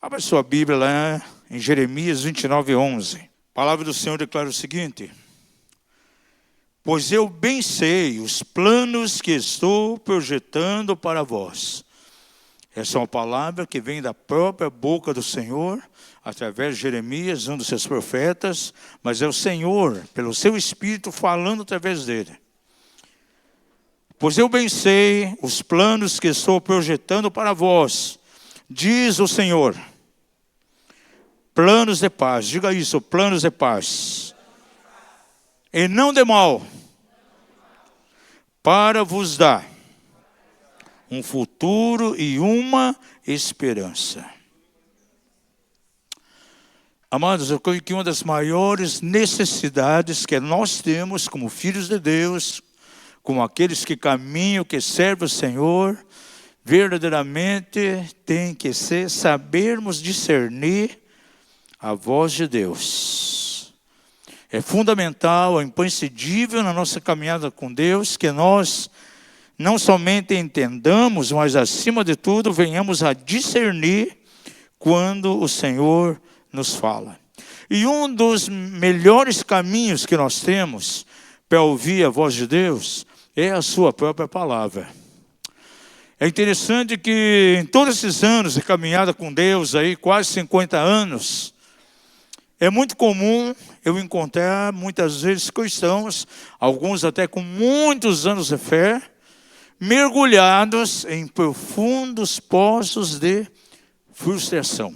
Abra sua Bíblia lá em Jeremias 29:11. A palavra do Senhor declara o seguinte: pois eu bem sei os planos que estou projetando para vós. Essa é uma palavra que vem da própria boca do Senhor, através de Jeremias, um dos seus profetas, mas é o Senhor, pelo seu Espírito, falando através dele. Pois eu bem sei os planos que estou projetando para vós, diz o Senhor. Planos de paz, diga isso, planos de paz. E não de mal, para vos dar um futuro e uma esperança. Amados, eu creio que uma das maiores necessidades que nós temos como filhos de Deus, como aqueles que caminham, que servem o Senhor, verdadeiramente tem que ser sabermos discernir a voz de Deus. É fundamental, é imprescindível na nossa caminhada com Deus que nós não somente entendamos, mas acima de tudo venhamos a discernir quando o Senhor nos fala. E um dos melhores caminhos que nós temos para ouvir a voz de Deus é a sua própria palavra. É interessante que em todos esses anos de caminhada com Deus, aí quase 50 anos, é muito comum eu encontrar muitas vezes cristãos, alguns até com muitos anos de fé, mergulhados em profundos poços de frustração.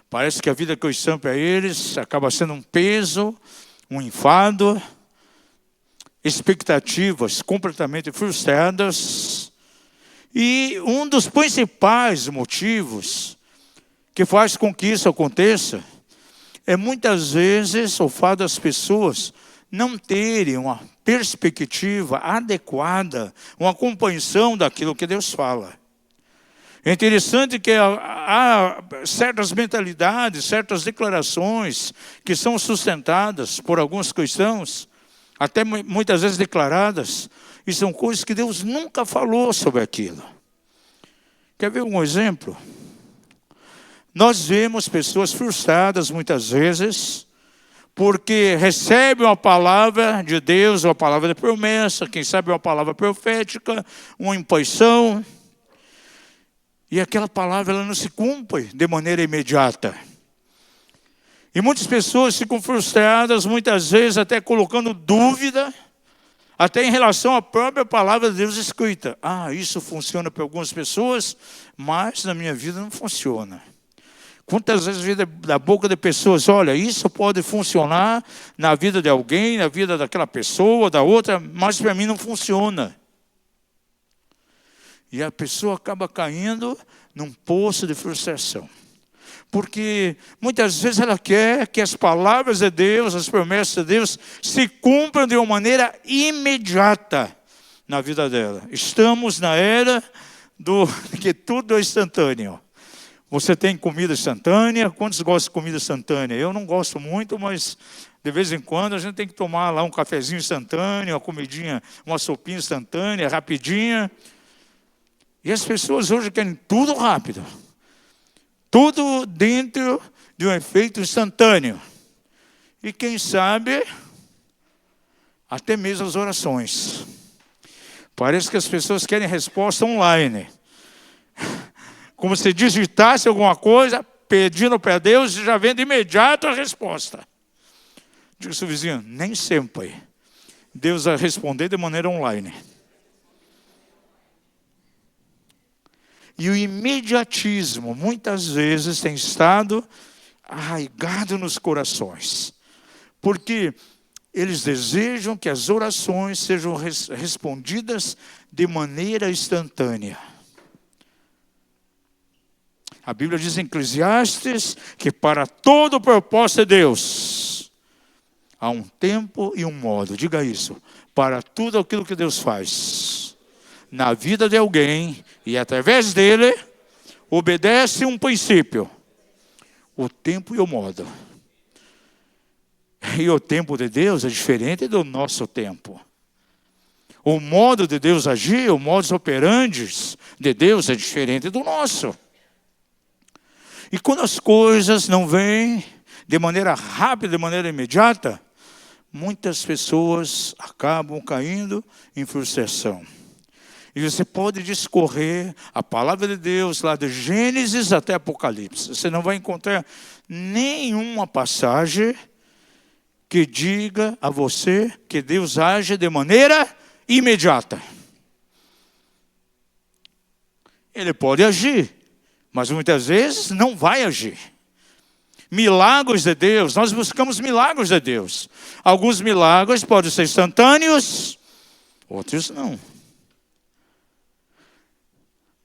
Parece que a vida cristã para eles acaba sendo um peso, um enfado, expectativas completamente frustradas. E um dos principais motivos que faz com que isso aconteça é muitas vezes o fato das pessoas não terem uma perspectiva adequada, uma compreensão daquilo que Deus fala. É interessante que há certas mentalidades, certas declarações que são sustentadas por alguns cristãos, até muitas vezes declaradas, e são coisas que Deus nunca falou sobre aquilo. Quer ver um exemplo? Nós vemos pessoas frustradas muitas vezes, porque recebem uma palavra de Deus, uma palavra de promessa, quem sabe uma palavra profética, uma impressão, e aquela palavra ela não se cumpre de maneira imediata. E muitas pessoas ficam frustradas, muitas vezes até colocando dúvida, até em relação à própria palavra de Deus escrita. Isso funciona para algumas pessoas, mas na minha vida não funciona. Quantas vezes vi da boca de pessoas, olha, isso pode funcionar na vida de alguém, na vida daquela pessoa, da outra, mas para mim não funciona. E a pessoa acaba caindo num poço de frustração. Porque muitas vezes ela quer que as palavras de Deus, as promessas de Deus, se cumpram de uma maneira imediata na vida dela. Estamos na era que tudo é instantâneo. Você tem comida instantânea? Quantos gostam de comida instantânea? Eu não gosto muito, mas de vez em quando a gente tem que tomar lá um cafezinho instantâneo, uma comidinha, uma sopinha instantânea, rapidinha. E as pessoas hoje querem tudo rápido. Tudo dentro de um efeito instantâneo. E quem sabe, até mesmo as orações. Parece que as pessoas querem resposta online. Como se digitasse alguma coisa, pedindo para Deus, e já vem de imediato a resposta. Diga ao seu vizinho, nem sempre Deus vai responder de maneira online. E o imediatismo, muitas vezes, tem estado arraigado nos corações. Porque eles desejam que as orações sejam respondidas de maneira instantânea. A Bíblia diz em Eclesiastes que para todo o propósito de Deus, há um tempo e um modo. Diga isso. Para tudo aquilo que Deus faz na vida de alguém e através dele, obedece um princípio: o tempo e o modo. E o tempo de Deus é diferente do nosso tempo. O modo de Deus agir, o modus operandi de Deus é diferente do nosso. E quando as coisas não vêm de maneira rápida, de maneira imediata, muitas pessoas acabam caindo em frustração. E você pode discorrer a palavra de Deus lá de Gênesis até Apocalipse. Você não vai encontrar nenhuma passagem que diga a você que Deus age de maneira imediata. Ele pode agir, mas muitas vezes não vai agir. Milagres de Deus, nós buscamos milagres de Deus. Alguns milagres podem ser instantâneos, outros não.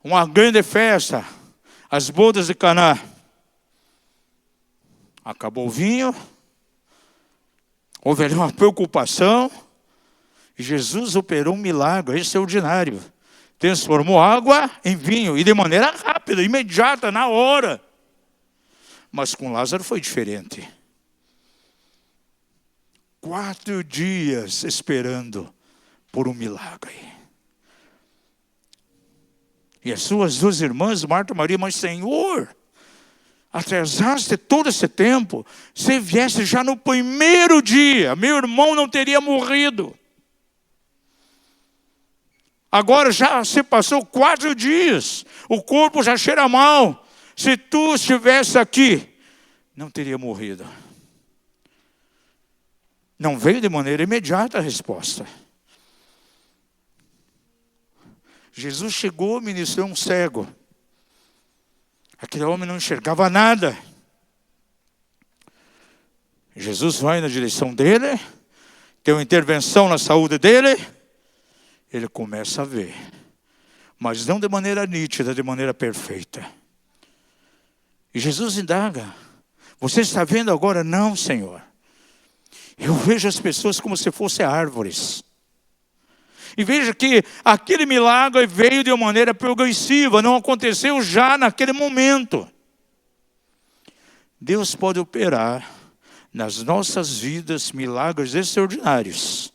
Uma grande festa, as bodas de Caná. Acabou o vinho, houve ali uma preocupação, e Jesus operou um milagre extraordinário. Transformou água em vinho, e de maneira rápida, imediata, na hora. Mas com Lázaro foi diferente. 4 dias esperando por um milagre. E as suas 2 irmãs, Marta e Maria, mas Senhor, atrasaste todo esse tempo, se viesse já no primeiro dia, meu irmão não teria morrido. Agora já se passou 4 dias, o corpo já cheira mal. Se tu estivesse aqui, não teria morrido. Não veio de maneira imediata a resposta. Jesus chegou, ministrou um cego. Aquele homem não enxergava nada. Jesus vai na direção dele, tem uma intervenção na saúde dele, ele começa a ver. Mas não de maneira nítida, de maneira perfeita. E Jesus indaga: você está vendo agora? Não, Senhor. Eu vejo as pessoas como se fossem árvores. E veja que aquele milagre veio de uma maneira progressiva, não aconteceu já naquele momento. Deus pode operar nas nossas vidas milagres extraordinários.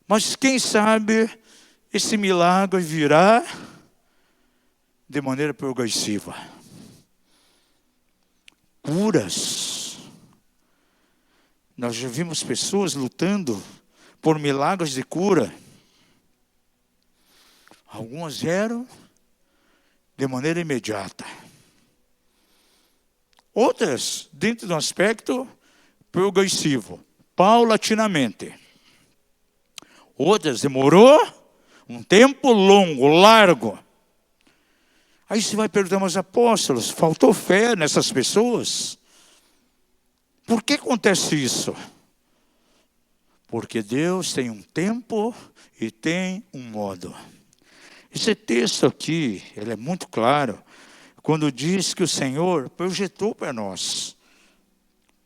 Mas quem sabe esse milagre virá de maneira progressiva. Curas. Nós já vimos pessoas lutando por milagres de cura. Algumas vieram de maneira imediata. Outras, dentro de um aspecto progressivo, paulatinamente. Outras demorou um tempo longo, largo. Aí você vai perguntar, mas apóstolos, faltou fé nessas pessoas? Por que acontece isso? Porque Deus tem um tempo e tem um modo. Esse texto aqui, ele é muito claro, quando diz que o Senhor projetou para nós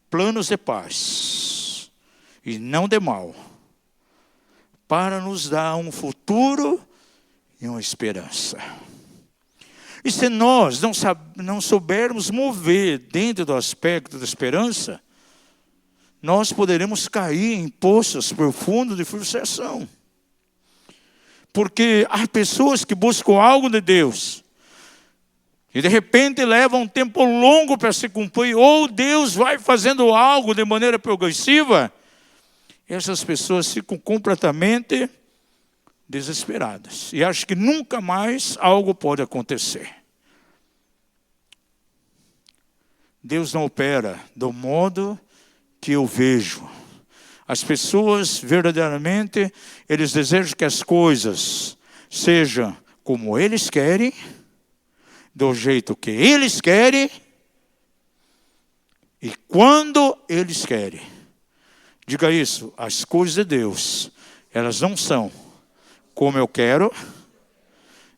planos de paz e não de mal, para nos dar um futuro e uma esperança. E se nós não soubermos mover dentro do aspecto da esperança, nós poderemos cair em poços profundos de frustração. Porque há pessoas que buscam algo de Deus e de repente levam um tempo longo para se cumprir, ou Deus vai fazendo algo de maneira progressiva, e essas pessoas ficam completamente desesperadas e acham que nunca mais algo pode acontecer. Deus não opera do modo que eu vejo. As pessoas, verdadeiramente, eles desejam que as coisas sejam como eles querem, do jeito que eles querem, e quando eles querem. Diga isso, as coisas de Deus, elas não são como eu quero,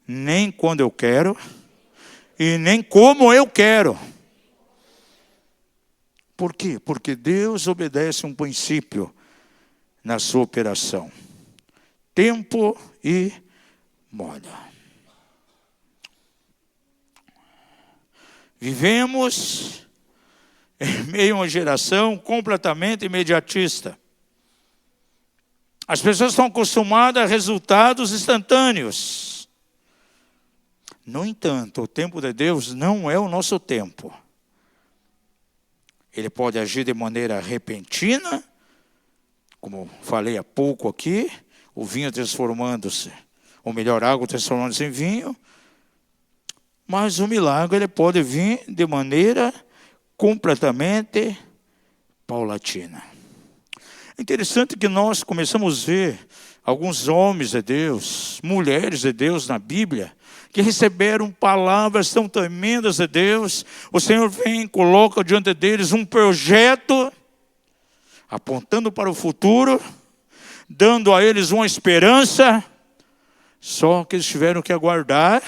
nem quando eu quero, e nem como eu quero. Por quê? Porque Deus obedece um princípio na sua operação. Tempo e modo. Vivemos em meio a uma geração completamente imediatista. As pessoas estão acostumadas a resultados instantâneos. No entanto, o tempo de Deus não é o nosso tempo. Ele pode agir de maneira repentina, como falei há pouco aqui, o vinho transformando-se, ou melhor, água transformando-se em vinho. Mas o milagre ele pode vir de maneira completamente paulatina. É interessante que nós começamos a ver alguns homens de Deus, mulheres de Deus na Bíblia, que receberam palavras tão tremendas de Deus. O Senhor vem e coloca diante deles um projeto, apontando para o futuro, dando a eles uma esperança, só que eles tiveram que aguardar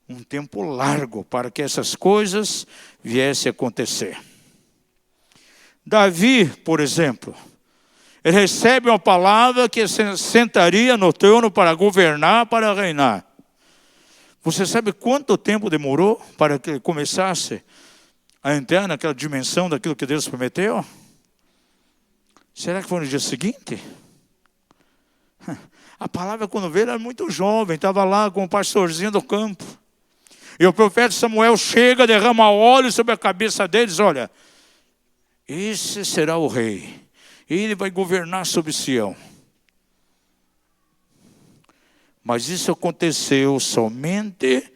um tempo largo para que essas coisas viessem a acontecer. Davi, por exemplo, ele recebe uma palavra que se sentaria no trono para governar, para reinar. Você sabe quanto tempo demorou para que ele começasse a entrar naquela dimensão daquilo que Deus prometeu? Será que foi no dia seguinte? A palavra, quando veio, era muito jovem, estava lá com o pastorzinho do campo. E o profeta Samuel chega, derrama óleo sobre a cabeça deles. Olha, esse será o rei. Ele vai governar sobre Sião. Mas isso aconteceu somente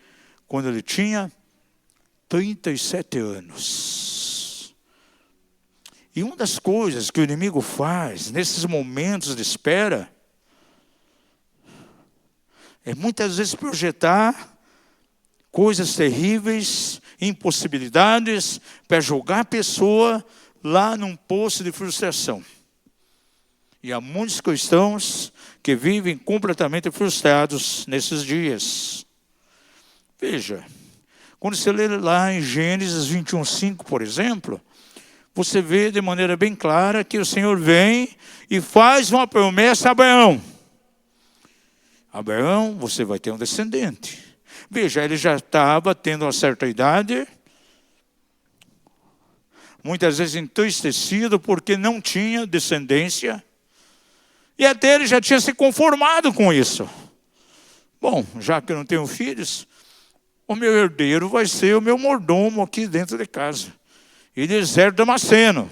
quando ele tinha 37 anos. E uma das coisas que o inimigo faz nesses momentos de espera é muitas vezes projetar coisas terríveis, impossibilidades, para jogar a pessoa lá num poço de frustração. E há muitos cristãos que vivem completamente frustrados nesses dias. Veja, quando você lê lá em Gênesis 21:5, por exemplo, você vê de maneira bem clara que o Senhor vem e faz uma promessa a Abraão. Abraão, você vai ter um descendente. Veja, ele já estava tendo uma certa idade, muitas vezes entristecido porque não tinha descendência, e até ele já tinha se conformado com isso. Bom, já que eu não tenho filhos, o meu herdeiro vai ser o meu mordomo aqui dentro de casa. Eliezer Damasceno.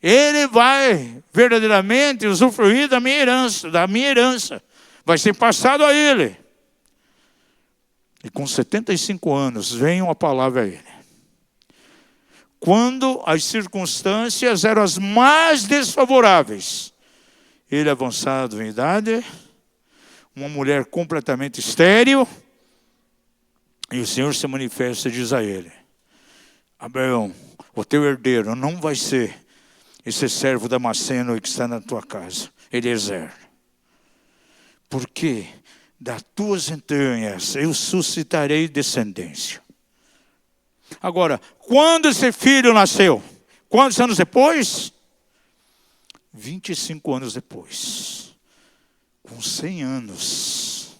Ele vai verdadeiramente usufruir da minha herança. Vai ser passado a ele. E com 75 anos, vem uma palavra a ele. Quando as circunstâncias eram as mais desfavoráveis, ele avançado em idade, uma mulher completamente estéril, e o Senhor se manifesta e diz a ele: Abraão, o teu herdeiro não vai ser esse servo Damasceno que está na tua casa, Eliezer. Porque das tuas entranhas eu suscitarei descendência. Agora, quando esse filho nasceu? Quantos anos depois? 25 anos depois. Com 100 anos.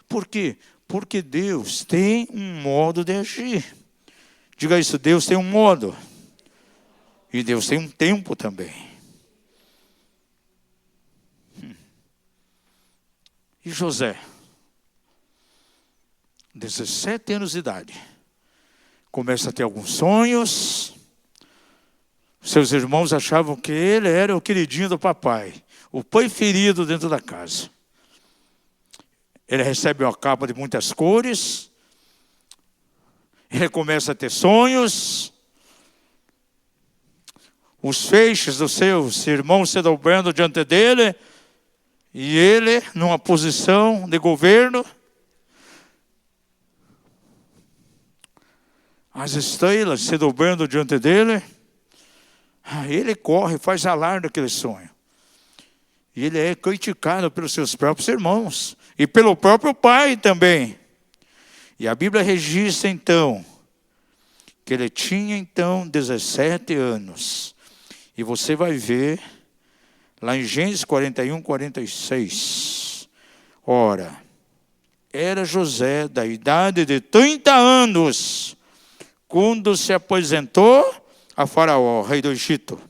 Por quê? Porque Deus tem um modo de agir. Diga isso, Deus tem um modo. E Deus tem um tempo também. E José, 17 anos de idade, começa a ter alguns sonhos. Seus irmãos achavam que ele era o queridinho do papai, o preferido dentro da casa. Ele recebe uma capa de muitas cores. Ele começa a ter sonhos. Os feixes dos seus irmãos se dobrando diante dele. E ele, numa posição de governo. As estrelas se dobrando diante dele. Ele corre, faz alarde daquele sonho. E ele é criticado pelos seus próprios irmãos. E pelo próprio pai também. E a Bíblia registra então, que ele tinha então 17 anos. E você vai ver, lá em Gênesis 41:46. Ora, era José da idade de 30 anos, quando se apresentou a Faraó, rei do Egito.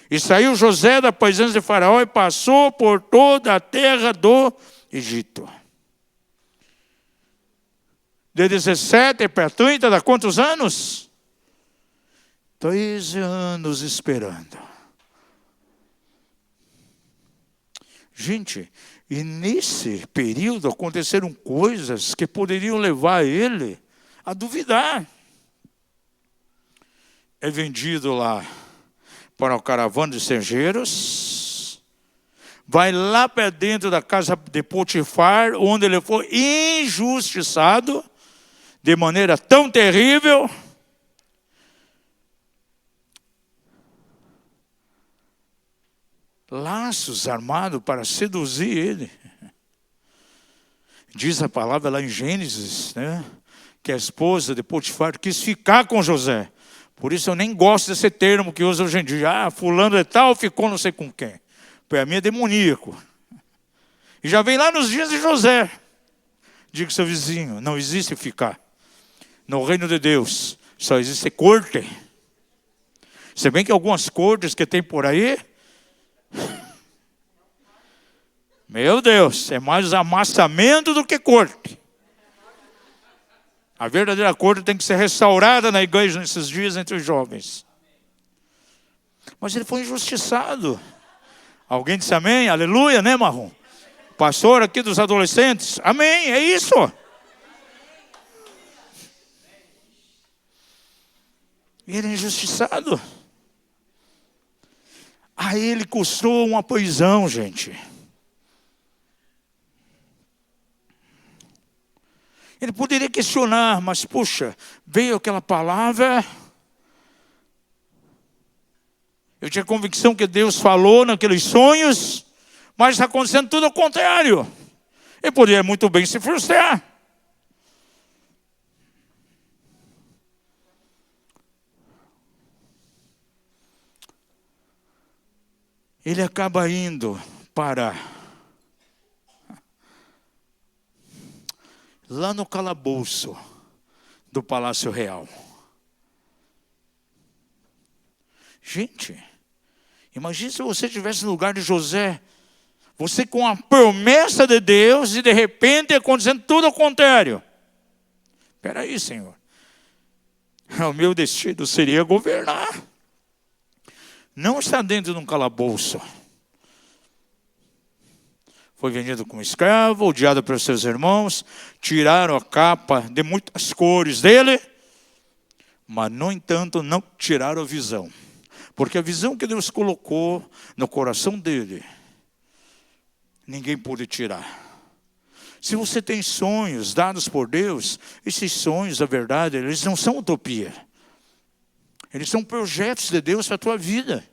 E saiu José da presença de Faraó e passou por toda a terra do Egito. De 17 para 30, dá quantos anos? 13 anos esperando. Gente, e nesse período aconteceram coisas que poderiam levar ele a duvidar. É vendido lá para o caravana de estrangeiros, vai lá para dentro da casa de Potifar, onde ele foi injustiçado de maneira tão terrível. Laços armados para seduzir ele. Diz a palavra lá em Gênesis, né, que a esposa de Potifar quis ficar com José. Por isso eu nem gosto desse termo que usa hoje em dia. Fulano de tal ficou não sei com quem. Para mim é demoníaco. E já vem lá nos dias de José. Diga ao seu vizinho, não existe ficar. No reino de Deus só existe corte. Se bem que algumas cortes que tem por aí, meu Deus, é mais amassamento do que corte. A verdadeira corte tem que ser restaurada na igreja nesses dias entre os jovens. Mas ele foi injustiçado. Alguém disse amém? Aleluia, né, Marrom? Pastor aqui dos adolescentes. Amém, é isso. E ele é injustiçado. A ele custou uma prisão, gente. Ele poderia questionar, mas puxa, veio aquela palavra. Eu tinha convicção que Deus falou naqueles sonhos, mas está acontecendo tudo ao contrário. Ele poderia muito bem se frustrar. Ele acaba indo para lá no calabouço do Palácio Real. Gente, imagine se você estivesse no lugar de José, você com a promessa de Deus e de repente acontecendo tudo ao contrário. Espera aí, Senhor. O meu destino seria governar. Não está dentro de um calabouço. Foi vendido como escravo, odiado pelos seus irmãos, tiraram a capa de muitas cores dele, mas, no entanto, não tiraram a visão. Porque a visão que Deus colocou no coração dele, ninguém pôde tirar. Se você tem sonhos dados por Deus, esses sonhos, na verdade, eles não são utopia. Eles são projetos de Deus para a tua vida.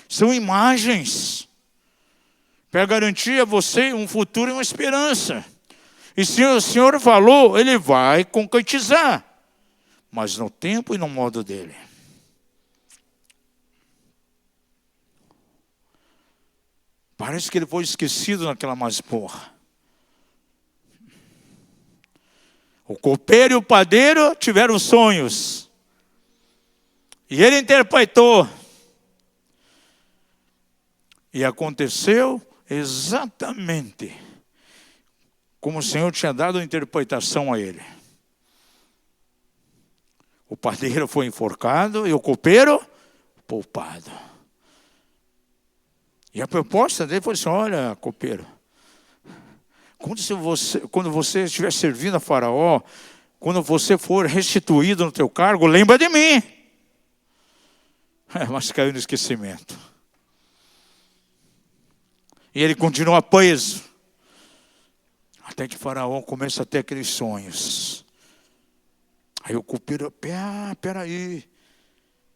São imagens para garantir a você um futuro e uma esperança. E se o Senhor falou, Ele vai concretizar. Mas no tempo e no modo dEle. Parece que ele foi esquecido naquela masmorra. O copeiro e o padeiro tiveram sonhos. E ele interpretou. E aconteceu exatamente como o Senhor tinha dado a interpretação a ele. O padeiro foi enforcado e o copeiro poupado. E a proposta dele foi assim: olha, copeiro, quando você estiver servindo a Faraó, quando você for restituído no teu cargo, lembra de mim. Mas caiu no esquecimento. E ele continua preso. Até que Faraó começa a ter aqueles sonhos. Aí o copeiro, peraí.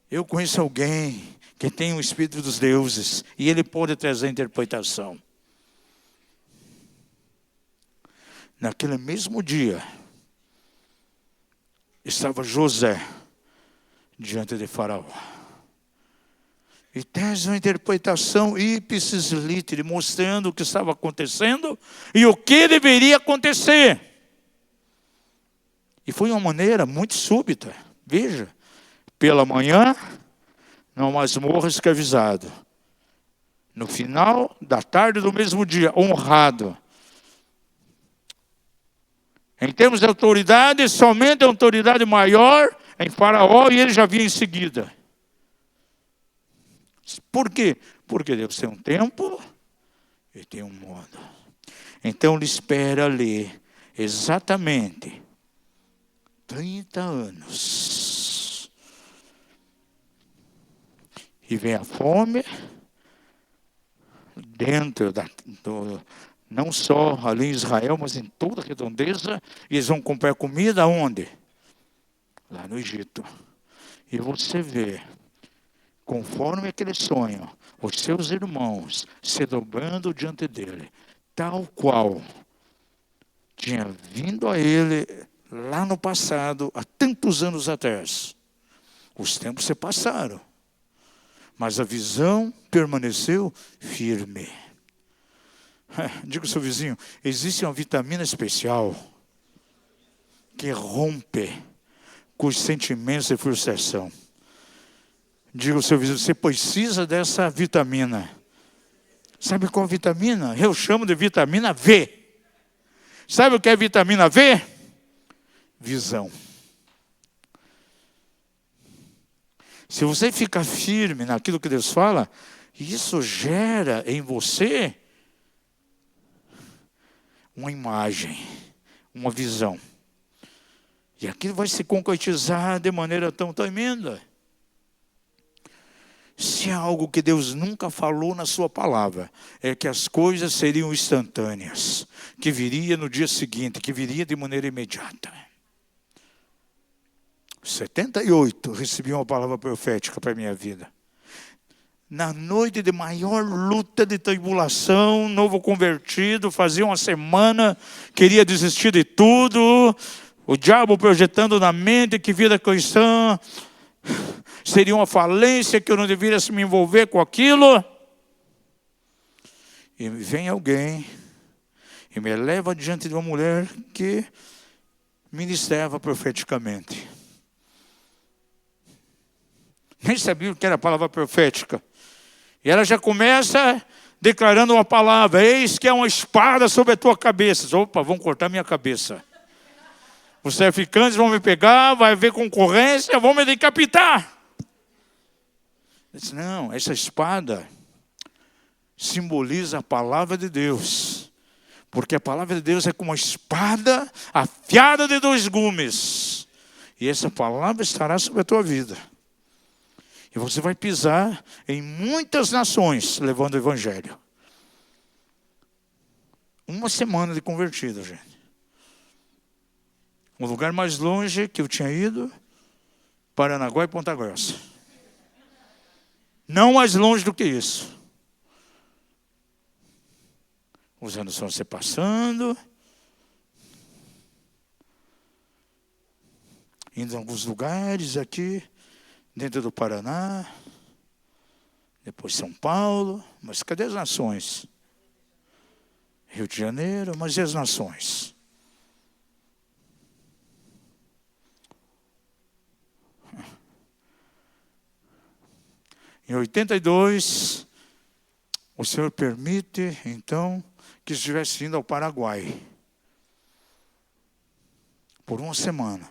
Eu conheço alguém que tem o Espírito dos deuses. E ele pode trazer a interpretação. Naquele mesmo dia, estava José diante de Faraó. E traz uma interpretação ipsis literi, mostrando o que estava acontecendo e o que deveria acontecer. E foi uma maneira muito súbita. Veja, pela manhã, numa masmorra escravizado. No final da tarde do mesmo dia, honrado. Em termos de autoridade, somente a autoridade maior em Faraó, e ele já vinha em seguida. Por quê? Porque Deus tem um tempo e tem um modo. Então ele espera ali exatamente 30 anos. E vem a fome dentro não só ali em Israel, mas em toda a redondeza. E eles vão comprar comida aonde? Lá no Egito. E você vê, conforme aquele sonho, os seus irmãos se dobrando diante dele, tal qual tinha vindo a ele lá no passado, há tantos anos atrás. Os tempos se passaram, mas a visão permaneceu firme. Diga ao seu vizinho, existe uma vitamina especial que rompe com os sentimentos de frustração. Diga ao seu vizinho, você precisa dessa vitamina. Sabe qual vitamina? Eu chamo de vitamina V. Sabe o que é vitamina V? Visão. Se você ficar firme naquilo que Deus fala, isso gera em você uma imagem, uma visão. E aquilo vai se concretizar de maneira tão tremenda. Se é algo que Deus nunca falou na sua palavra, é que as coisas seriam instantâneas, que viria no dia seguinte, que viria de maneira imediata. 78, recebi uma palavra profética para a minha vida. Na noite de maior luta de tribulação, novo convertido, fazia uma semana, queria desistir de tudo, o diabo projetando na mente que vida cristã seria uma falência, que eu não deveria me envolver com aquilo. E vem alguém e me leva diante de uma mulher que ministrava profeticamente. Nem sabia o que era a palavra profética. E ela já começa declarando uma palavra: eis que é uma espada sobre a tua cabeça. Opa, vão cortar minha cabeça. Os traficantes vão me pegar, vai haver concorrência, vão me decapitar. Eu disse, não, essa espada simboliza a palavra de Deus. Porque a palavra de Deus é como uma espada afiada de 2 gumes. E essa palavra estará sobre a tua vida. E você vai pisar em muitas nações levando o evangelho. Uma semana de convertido, gente. O lugar mais longe que eu tinha ido, Paranaguá e Ponta Grossa. Não mais longe do que isso. Os anos vão se passando. Indo em alguns lugares aqui, dentro do Paraná. Depois São Paulo. Mas cadê as nações? Rio de Janeiro, mas e as nações? Em 82, o Senhor permite, então, que estivesse indo ao Paraguai. Por uma semana.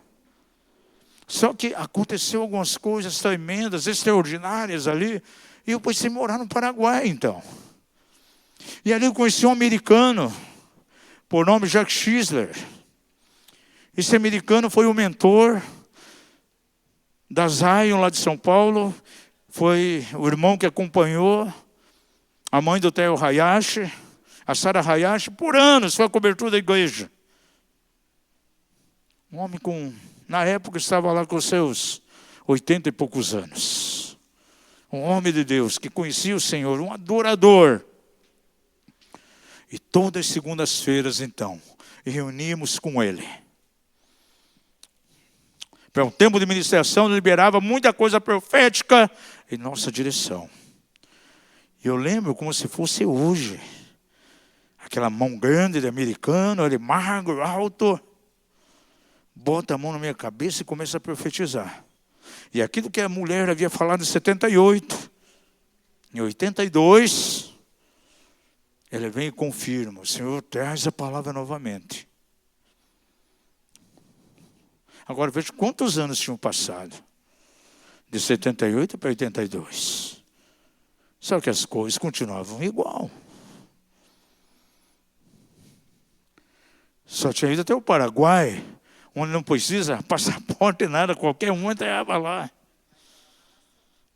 Só que aconteceu algumas coisas tremendas, extraordinárias ali, e eu pensei em morar no Paraguai, então. E ali eu conheci um americano, por nome Jack Schisler. Esse americano foi o mentor da Zion, lá de São Paulo. Foi o irmão que acompanhou a mãe do Theo Hayashi, a Sarah Hayashi, por anos, foi a cobertura da igreja. Um homem na época estava lá com seus 80 e poucos anos. Um homem de Deus que conhecia o Senhor, um adorador. E todas as segundas-feiras, então, reuníamos com ele. Para um tempo de ministração, liberava muita coisa profética em nossa direção. E eu lembro como se fosse hoje. Aquela mão grande de americano, ele magro, alto, bota a mão na minha cabeça e começa a profetizar. E aquilo que a mulher havia falado em 78, em 82, ele vem e confirma: o Senhor traz a palavra novamente. Agora veja quantos anos tinham passado. De 78 para 82. Só que as coisas continuavam igual. Só tinha ido até o Paraguai, onde não precisa passaporte, nada, qualquer um entrava lá.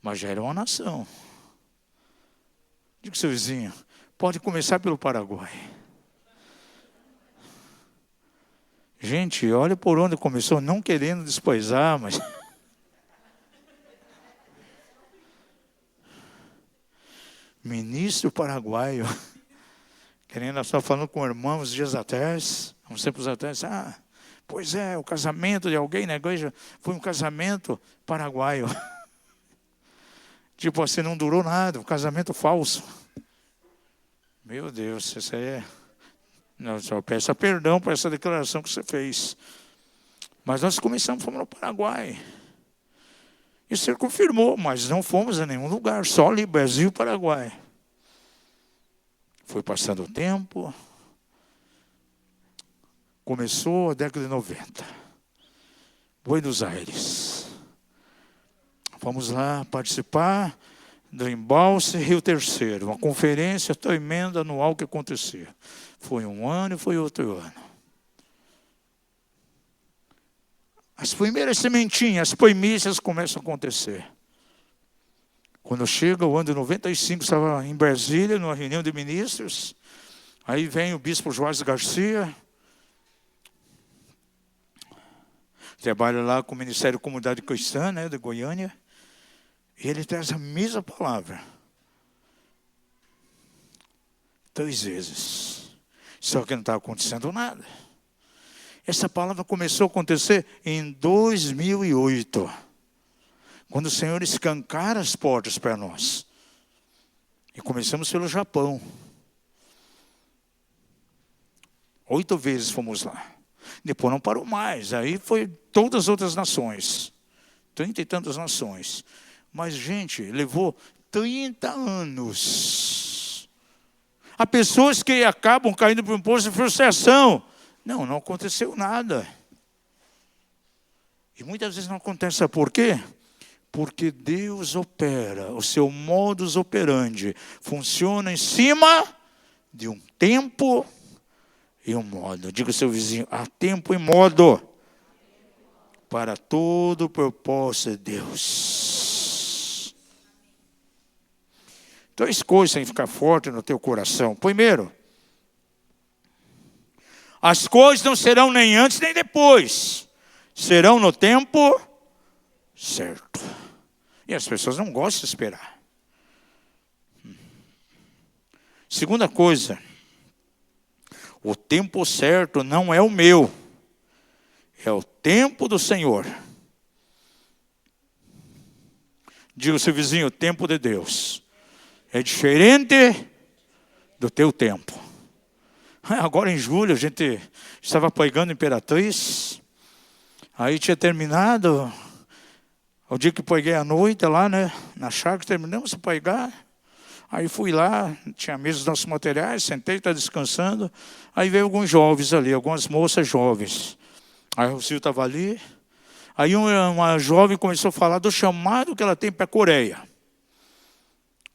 Mas já era uma nação. Diga ao seu vizinho, pode começar pelo Paraguai. Gente, olha por onde começou, não querendo despoisar, mas... Ministro paraguaio, querendo, nós estávamos falando com o irmão uns dias atrás, uns tempos atrás, pois é, o casamento de alguém na igreja foi um casamento paraguaio. Tipo assim, não durou nada, um casamento falso. Meu Deus, isso aí é... Não, só peça perdão por essa declaração que você fez. Mas nós começamos, fomos no Paraguai. E o Senhor confirmou, mas não fomos a nenhum lugar, só ali, Brasil e Paraguai. Foi passando o tempo. Começou a década de 90. Buenos Aires. Vamos lá participar do Embalse Rio Terceiro, uma conferência tremenda anual que acontecia. Foi um ano e foi outro ano. As primeiras sementinhas, as primícias começam a acontecer. Quando chega o ano de 95, estava em Brasília, numa reunião de ministros. Aí vem o bispo Joás Garcia. Trabalha lá com o Ministério da Comunidade Cristã, né, de Goiânia. E ele traz a mesma palavra. 3 vezes. Só que não estava acontecendo nada. Essa palavra começou a acontecer em 2008. Quando o Senhor escancara as portas para nós. E começamos pelo Japão. 8 vezes fomos lá. Depois não parou mais. Aí foi todas as outras nações. 30 e tantas nações. Mas, gente, levou 30 anos. Há pessoas que acabam caindo por um poço de frustração. Não aconteceu nada. E muitas vezes não acontece. Sabe por quê? Porque Deus opera, o seu modus operandi funciona em cima de um tempo e um modo. Diga ao seu vizinho, há tempo e modo para todo o propósito de Deus. 3 coisas têm que ficar forte no teu coração. Primeiro, as coisas não serão nem antes nem depois. Serão no tempo certo. E as pessoas não gostam de esperar. Segunda coisa, o tempo certo não é o meu. É o tempo do Senhor. Diga ao seu vizinho, o tempo de Deus é diferente do teu tempo. Agora em julho a gente estava pregando Imperatriz. Aí tinha terminado o dia que preguei à noite lá, né? Na chácara, terminamos de pregar. Aí fui lá, tinha mesa dos nossos materiais, sentei, estava descansando. Aí veio alguns jovens ali, algumas moças jovens. Aí o Silvio estava ali. Aí uma jovem começou a falar do chamado que ela tem para a Coreia.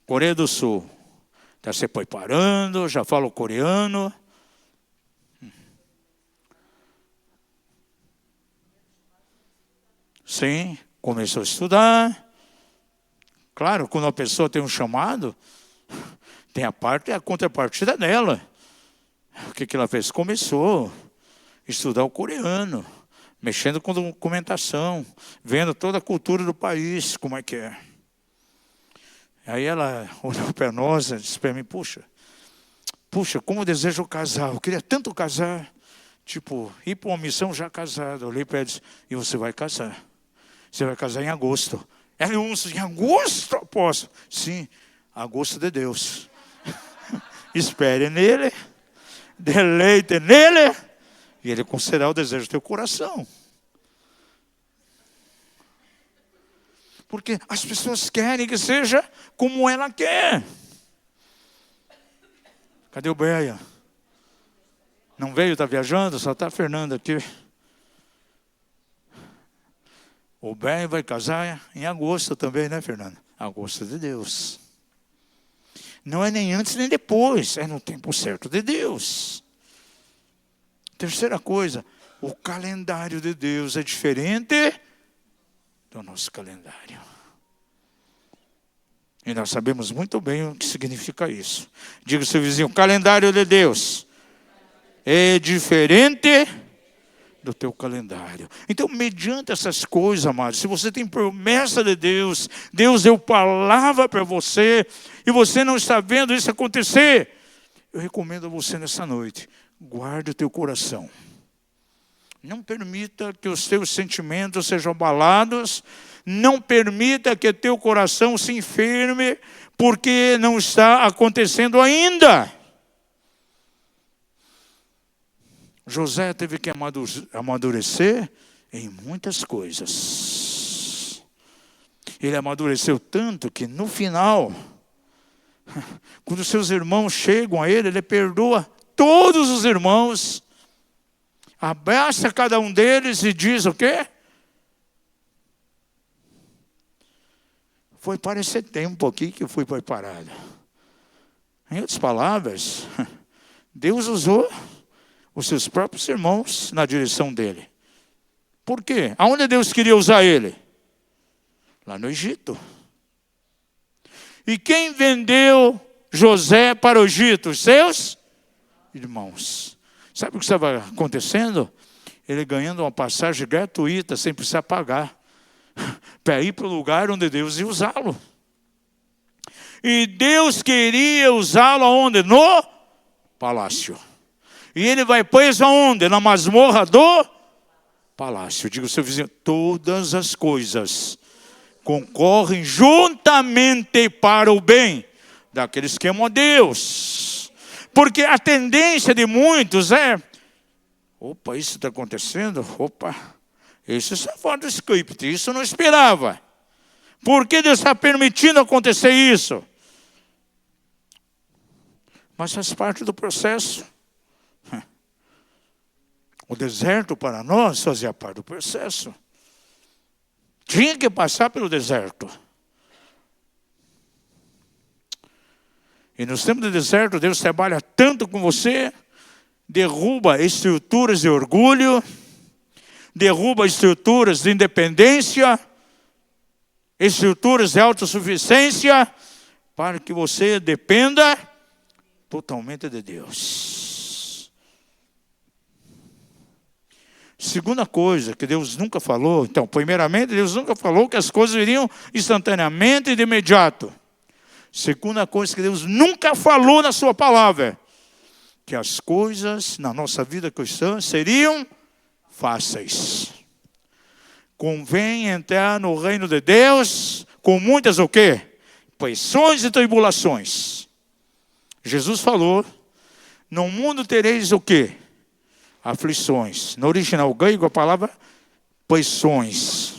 Coreia do Sul. Está se preparando, já fala o coreano. Sim, começou a estudar. Claro, quando uma pessoa tem um chamado, tem a parte e a contrapartida dela. O que ela fez? Começou a estudar o coreano, mexendo com documentação, vendo toda a cultura do país, como é que é. Aí ela olhou para nós e disse para mim, puxa, como eu desejo casar, eu queria tanto casar, tipo, ir para uma missão já casado. Eu olhei para ela e disse, e você vai casar. Você vai casar em agosto. Ela em agosto, apóstolo? Sim, agosto de Deus. Espere nele, deleite nele, e ele concederá o desejo do teu coração. Porque as pessoas querem que seja como ela quer. Cadê o Breia? Não veio, está viajando? Só está a Fernanda aqui. O bem vai casar em agosto também, né, Fernando? Agosto de Deus. Não é nem antes nem depois, é no tempo certo de Deus. Terceira coisa, o calendário de Deus é diferente do nosso calendário. E nós sabemos muito bem o que significa isso. Diga ao seu vizinho, o calendário de Deus é diferente do teu calendário. Então, mediante essas coisas, amados, se você tem promessa de Deus, Deus deu palavra para você, e você não está vendo isso acontecer, eu recomendo a você nessa noite, guarde o teu coração. Não permita que os teus sentimentos sejam abalados, não permita que teu coração se enferme, porque não está acontecendo ainda. José teve que amadurecer em muitas coisas. Ele amadureceu tanto que no final, quando seus irmãos chegam a ele, ele perdoa todos os irmãos, abraça cada um deles e diz o quê? Foi para esse tempo aqui que eu fui preparado. Em outras palavras, Deus usou os seus próprios irmãos na direção dele. Por quê? Aonde Deus queria usar ele? Lá no Egito. E quem vendeu José para o Egito? Os seus irmãos. Sabe o que estava acontecendo? Ele ganhando uma passagem gratuita, sem precisar pagar, para ir para o lugar onde Deus ia usá-lo. E Deus queria usá-lo aonde? No palácio. E ele vai preso aonde? Na masmorra do palácio. Diga ao seu vizinho, todas as coisas concorrem juntamente para o bem daqueles que amam a Deus. Porque a tendência de muitos é, opa, isso está acontecendo? Opa, isso está fora do script, isso eu não esperava. Por que Deus está permitindo acontecer isso? Mas faz parte do processo. O deserto para nós fazia parte do processo. Tinha que passar pelo deserto. E nos tempos de deserto, Deus trabalha tanto com você, derruba estruturas de orgulho, derruba estruturas de independência, estruturas de autossuficiência, para que você dependa totalmente de Deus. Segunda coisa que Deus nunca falou, então, primeiramente, Deus nunca falou que as coisas viriam instantaneamente e de imediato. Segunda coisa que Deus nunca falou na sua palavra, que as coisas na nossa vida cristã seriam fáceis. Convém entrar no reino de Deus com muitas o quê? Pressões e tribulações. Jesus falou, no mundo tereis o quê? Aflições. No original grego a palavra pressões.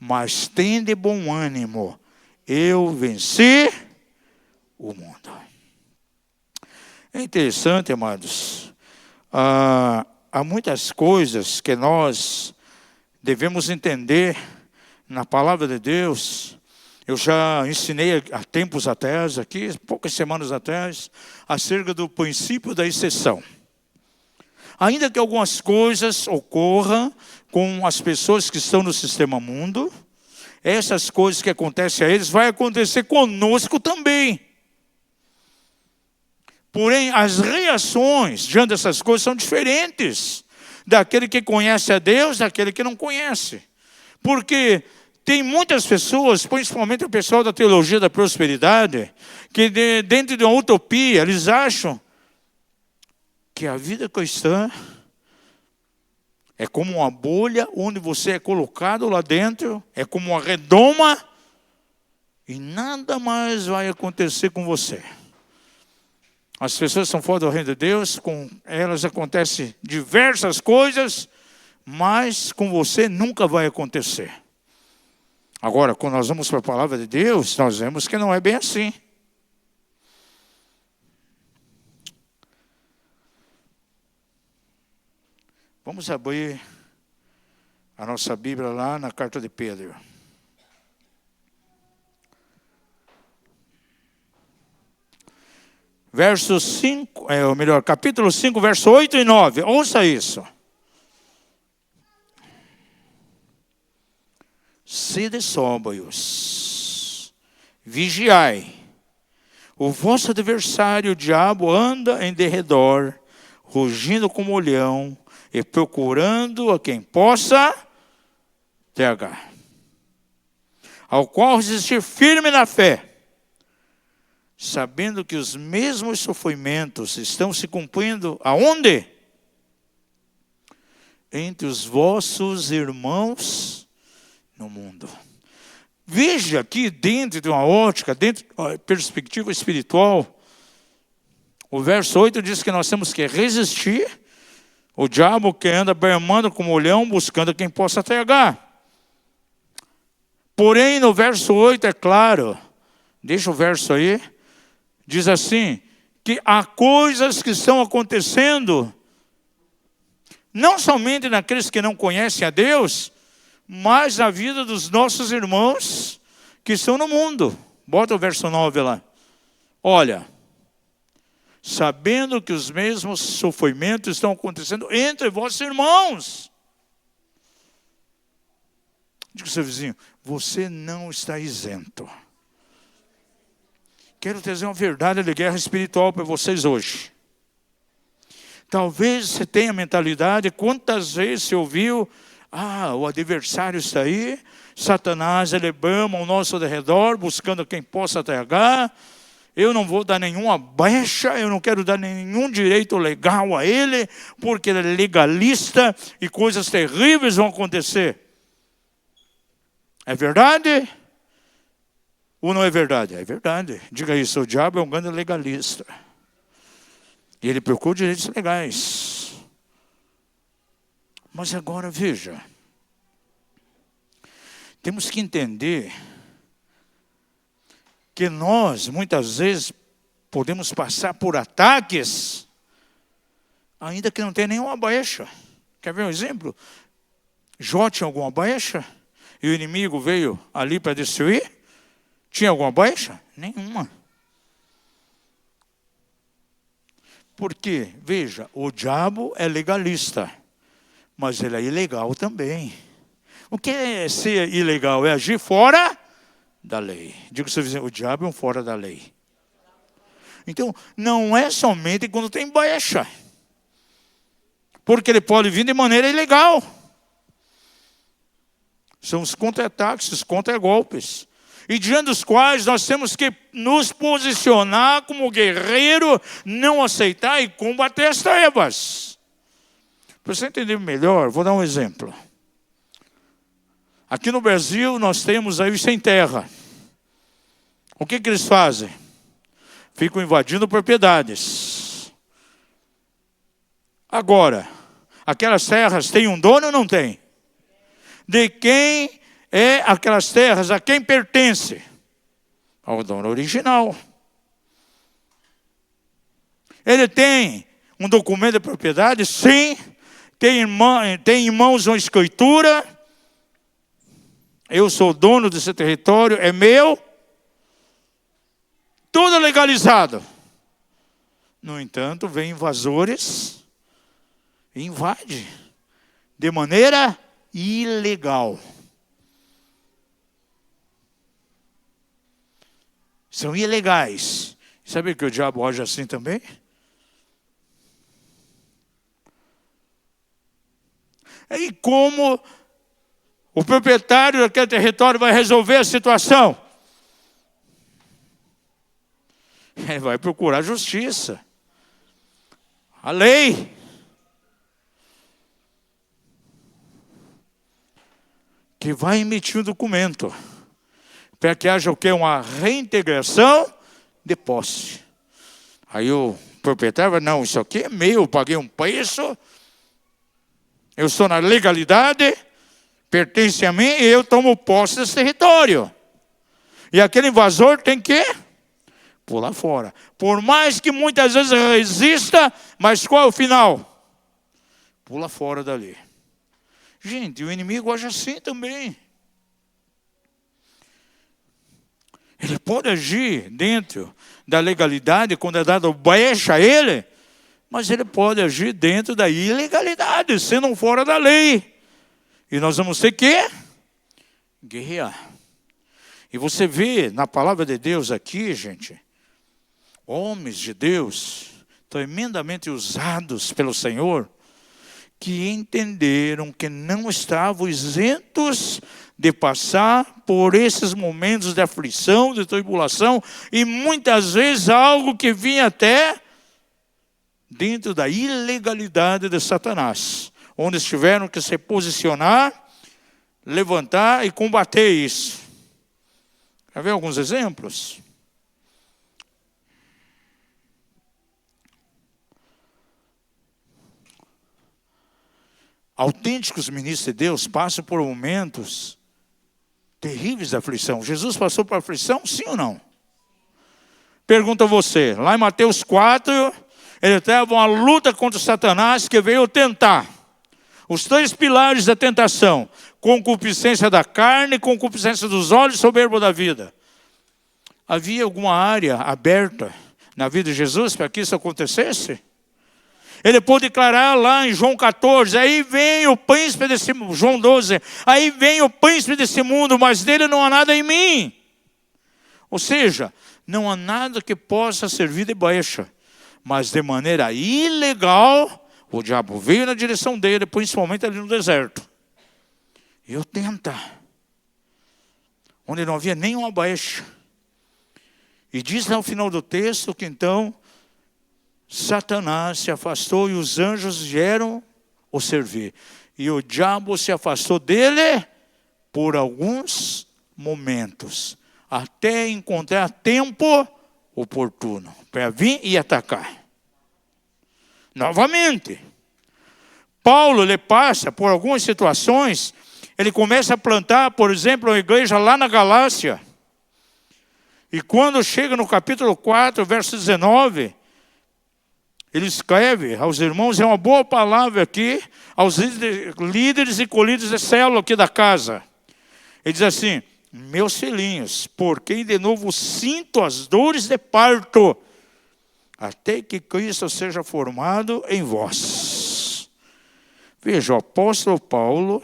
Mas tende bom ânimo. Eu venci o mundo. É interessante, amados. Há muitas coisas que nós devemos entender na palavra de Deus. Eu já ensinei há tempos atrás, aqui, poucas semanas atrás, acerca do princípio da exceção. Ainda que algumas coisas ocorram com as pessoas que estão no sistema mundo, essas coisas que acontecem a eles, vai acontecer conosco também. Porém, as reações diante dessas coisas são diferentes daquele que conhece a Deus, daquele que não conhece. Porque tem muitas pessoas, principalmente o pessoal da teologia da prosperidade, que dentro de uma utopia, eles acham que a vida cristã é como uma bolha onde você é colocado lá dentro, é como uma redoma e nada mais vai acontecer com você. As pessoas são fora do reino de Deus, com elas acontecem diversas coisas, mas com você nunca vai acontecer. Agora, quando nós vamos para a palavra de Deus, nós vemos que não é bem assim. Vamos abrir a nossa Bíblia lá na carta de Pedro. Verso 5, ou melhor, capítulo 5, verso 8 e 9. Ouça isso. Sede sóbrios, vigiai. O vosso adversário, o diabo, anda em derredor, rugindo como um leão e procurando a quem possa tragar. Ao qual resistir firme na fé, sabendo que os mesmos sofrimentos estão se cumprindo aonde? Entre os vossos irmãos no mundo. Veja aqui, dentro de uma ótica, dentro de uma perspectiva espiritual, o verso 8 diz que nós temos que resistir o diabo que anda bermando como um leão, buscando quem possa tragar. Porém, no verso 8 é claro, deixa o verso aí, diz assim, que há coisas que estão acontecendo, não somente naqueles que não conhecem a Deus, mas na vida dos nossos irmãos que estão no mundo. Bota o verso 9 lá. Olha, sabendo que os mesmos sofrimentos estão acontecendo entre vossos irmãos. Diga ao seu vizinho, você não está isento. Quero trazer uma verdade de guerra espiritual para vocês hoje. Talvez você tenha a mentalidade, quantas vezes você ouviu, o adversário está aí, Satanás, ele brama ao nosso redor, buscando quem possa tragar, eu não vou dar nenhuma brecha, eu não quero dar nenhum direito legal a ele, porque ele é legalista e coisas terríveis vão acontecer. É verdade? Ou não é verdade? É verdade. Diga isso, o diabo é um grande legalista. E ele procura direitos legais. Mas agora veja, temos que entender que nós, muitas vezes, podemos passar por ataques, ainda que não tenha nenhuma brecha. Quer ver um exemplo? Jó tinha alguma brecha? E o inimigo veio ali para destruir? Tinha alguma brecha? Nenhuma. Porque, veja, o diabo é legalista, mas ele é ilegal também. O que é ser ilegal? É agir fora da lei. Diga ao seu vizinho, o diabo é um fora da lei. Então, não é somente quando tem brecha. Porque ele pode vir de maneira ilegal. São os contra-ataques, os contra-golpes. E diante dos quais nós temos que nos posicionar como guerreiro, não aceitar e combater as trevas. Para você entender melhor, vou dar um exemplo. Aqui no Brasil nós temos aí os sem terra. O que eles fazem? Ficam invadindo propriedades. Agora, aquelas terras têm um dono ou não tem? De quem é aquelas terras? A quem pertence? Ao dono original. Ele tem um documento de propriedade? Sim. Tem em mãos uma escritura. Eu sou dono desse território, é meu. Tudo legalizado. No entanto, vem invasores e invade de maneira ilegal. São ilegais. Sabe que o diabo age assim também? E como o proprietário daquele território vai resolver a situação? Ele vai procurar justiça. A lei. Que vai emitir um documento. Para que haja o quê? Uma reintegração de posse. Aí o proprietário vai, não, isso aqui é meu, eu paguei um preço, eu estou na legalidade, pertence a mim e eu tomo posse desse território. E aquele invasor tem que pular fora. Por mais que muitas vezes resista, mas qual é o final? Pula fora dali. Gente, o inimigo age assim também. Ele pode agir dentro da legalidade quando é dado brecha a ele, mas ele pode agir dentro da ilegalidade, sendo fora da lei. E nós vamos ter que guerrear. E você vê na palavra de Deus aqui, gente, homens de Deus, tremendamente usados pelo Senhor, que entenderam que não estavam isentos de passar por esses momentos de aflição, de tribulação, e muitas vezes algo que vinha até dentro da ilegalidade de Satanás, onde eles tiveram que se posicionar, levantar e combater isso. Quer ver alguns exemplos? Autênticos ministros de Deus passam por momentos terríveis de aflição. Jesus passou por aflição, sim ou não? Pergunto a você, lá em Mateus 4, ele teve uma luta contra Satanás que veio tentar. Os 3 pilares da tentação: concupiscência da carne, concupiscência dos olhos, soberbo da vida. Havia alguma área aberta na vida de Jesus para que isso acontecesse? Ele pôde declarar lá em João 14, aí vem o príncipe desse mundo, João 12, aí vem o príncipe desse mundo, mas dele não há nada em mim. Ou seja, não há nada que possa servir de brecha, mas de maneira ilegal, o diabo veio na direção dele, principalmente ali no deserto. E eu tenta, onde não havia nenhuma brecha. E diz lá no final do texto que então Satanás se afastou e os anjos vieram o servir. E o diabo se afastou dele por alguns momentos, até encontrar tempo oportuno para vir e atacar. Novamente, Paulo, ele passa por algumas situações, ele começa a plantar, por exemplo, uma igreja lá na Galácia. E quando chega no capítulo 4, verso 19, ele escreve aos irmãos, é uma boa palavra aqui, aos líderes e colíderes de célula aqui da casa. Ele diz assim: meus filhinhos, por quem de novo sinto as dores de parto, até que Cristo seja formado em vós. Veja, o apóstolo Paulo,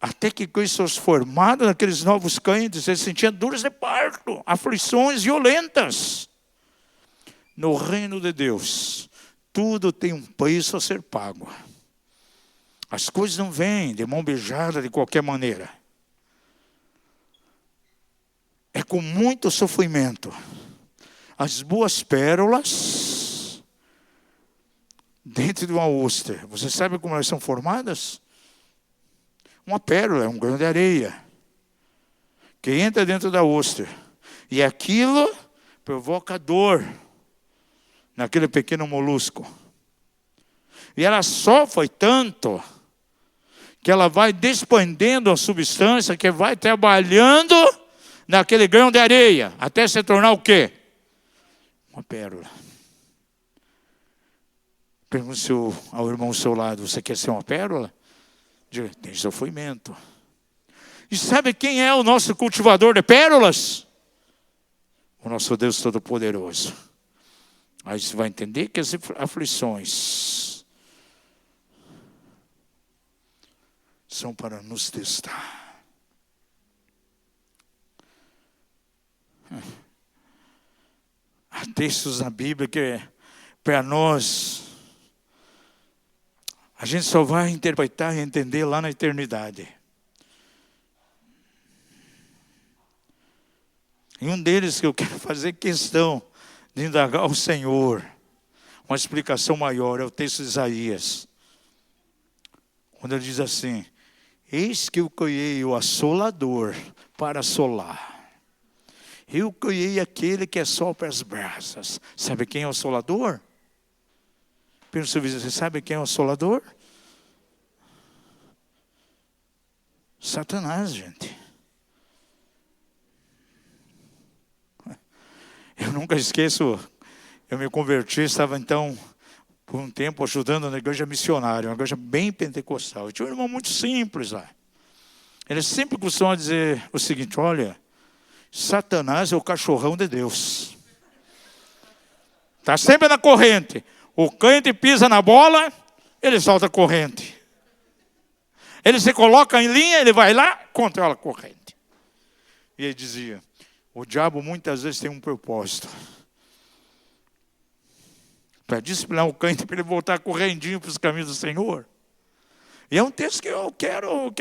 até que Cristo fosse formado naqueles novos crentes, ele sentia dores de parto, aflições violentas. No reino de Deus, tudo tem um preço a ser pago. As coisas não vêm de mão beijada de qualquer maneira. É com muito sofrimento. As boas pérolas dentro de uma ostra. Você sabe como elas são formadas? Uma pérola é um grão de areia que entra dentro da ostra. E aquilo provoca dor naquele pequeno molusco. E ela sofre tanto que ela vai desprendendo a substância que vai trabalhando naquele grão de areia, até se tornar o quê? Uma pérola. Pergunte ao irmão ao seu lado, você quer ser uma pérola? Diga, tem sofrimento. E sabe quem é o nosso cultivador de pérolas? O nosso Deus Todo-Poderoso. Aí você vai entender que as aflições são para nos testar. Há textos na Bíblia que para nós a gente só vai interpretar e entender lá na eternidade. E um deles que eu quero fazer questão de indagar ao Senhor, uma explicação maior, é o texto de Isaías. Quando ele diz assim: eis que eu criei o assolador para assolar. Eu criei aquele que assopra as brasas. Sabe quem é o assolador? Pensa, você sabe quem é o assolador? Satanás, gente. Eu nunca esqueço, eu me converti, estava então por um tempo ajudando na igreja missionária, uma igreja bem pentecostal. Eu tinha um irmão muito simples lá. Ele sempre costuma dizer o seguinte: olha, Satanás é o cachorrão de Deus. Está sempre na corrente. O crente pisa na bola, ele solta a corrente. Ele se coloca em linha, ele vai lá, controla a corrente. E ele dizia: o diabo muitas vezes tem um propósito. Para disciplinar o crente, para ele voltar correndinho para os caminhos do Senhor. E é um texto que eu quero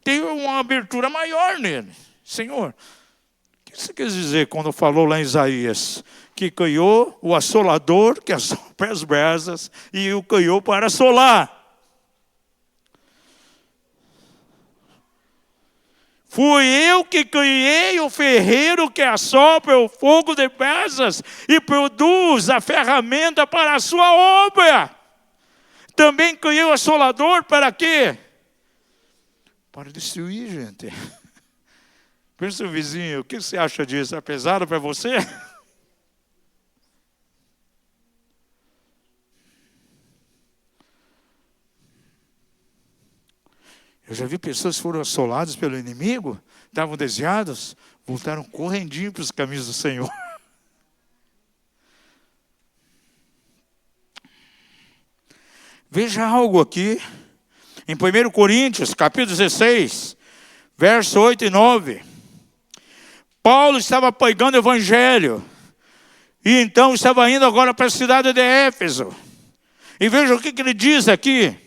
ter uma abertura maior nele. Senhor, o que você quis dizer quando falou lá em Isaías? Que criou o assolador, que assopra as brasas, e o criou para assolar. Fui eu que criei o ferreiro que assopra o fogo de brasas e produz a ferramenta para a sua obra. Também criei o assolador para quê? Para destruir, gente. Pensa o vizinho, o que você acha disso? É pesado para você? Eu já vi pessoas que foram assoladas pelo inimigo, estavam desviados, voltaram correndinho para os caminhos do Senhor. Veja algo aqui, em 1 Coríntios, capítulo 16, verso 8 e 9. Paulo estava pregando o evangelho, e então estava indo agora para a cidade de Éfeso. E veja o que ele diz aqui.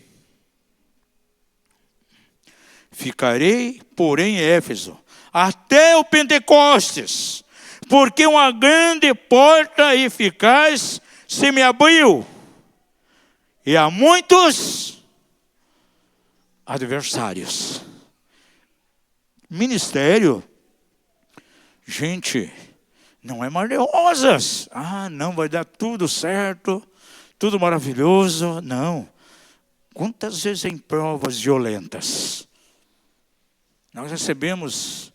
Ficarei, porém, em Éfeso, até o Pentecostes, porque uma grande porta eficaz se me abriu, e há muitos adversários. Ministério, gente, não é mar de rosas. Ah, não, vai dar tudo certo, tudo maravilhoso. Não. Quantas vezes em provas violentas? Nós recebemos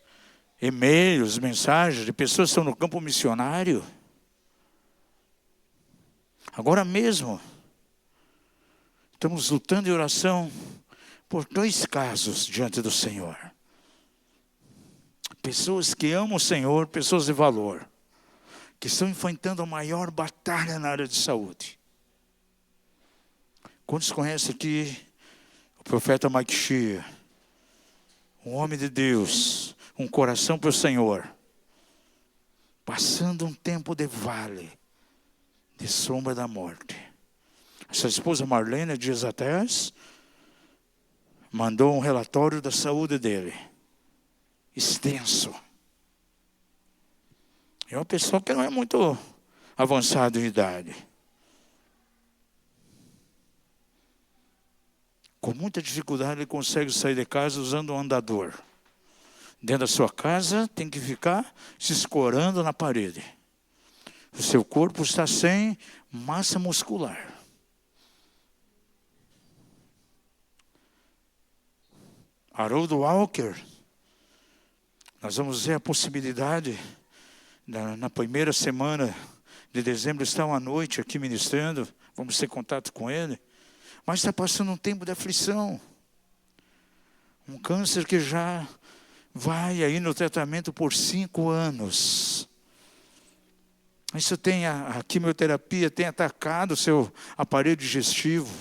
e-mails, mensagens de pessoas que estão no campo missionário. Agora mesmo, estamos lutando em oração por 2 casos diante do Senhor. Pessoas que amam o Senhor, pessoas de valor, que estão enfrentando a maior batalha na área de saúde. Quantos conhecem aqui o profeta Mike Shea? Um homem de Deus, um coração para o Senhor, passando um tempo de vale, de sombra da morte. Sua esposa Marlene, dias atrás, mandou um relatório da saúde dele, extenso. É uma pessoa que não é muito avançada em idade. Com muita dificuldade ele consegue sair de casa usando um andador. Dentro da sua casa tem que ficar se escorando na parede. O seu corpo está sem massa muscular. Harold Walker, nós vamos ver a possibilidade, na primeira semana de dezembro, estar uma noite aqui ministrando, vamos ter contato com ele. Mas está passando um tempo de aflição. Um câncer que já vai aí no tratamento por 5 anos. Isso tem, a quimioterapia tem atacado o seu aparelho digestivo.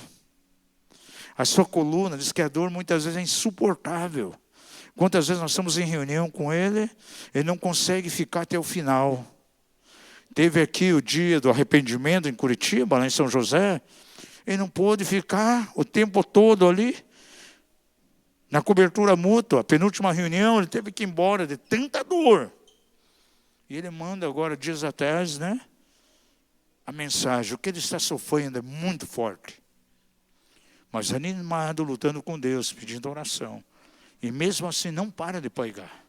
A sua coluna, diz que a dor muitas vezes é insuportável. Quantas vezes nós estamos em reunião com ele não consegue ficar até o final. Teve aqui o dia do arrependimento em Curitiba, lá em São José. Ele não pôde ficar o tempo todo ali, na cobertura mútua. A penúltima reunião, ele teve que ir embora de tanta dor. E ele manda agora, dias atrás, a mensagem. O que ele está sofrendo é muito forte. Mas animado, lutando com Deus, pedindo oração. E mesmo assim não para de pregar.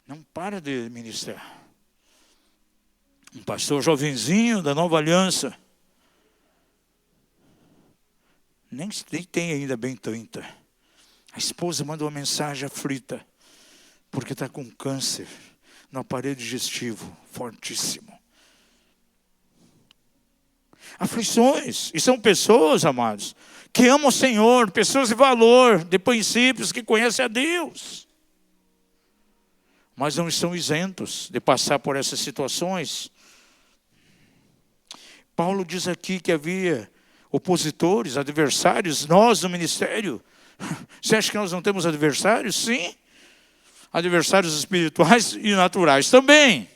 Não para de ministrar. Um pastor jovenzinho da Nova Aliança. Nem tem ainda bem 30. A esposa manda uma mensagem aflita, porque está com câncer no aparelho digestivo, fortíssimo. Aflições. E são pessoas, amados, que amam o Senhor, pessoas de valor, de princípios, que conhecem a Deus. Mas não estão isentos de passar por essas situações. Paulo diz aqui que havia opositores, adversários, nós no ministério. Você acha que nós não temos adversários? Sim. Adversários espirituais e naturais também.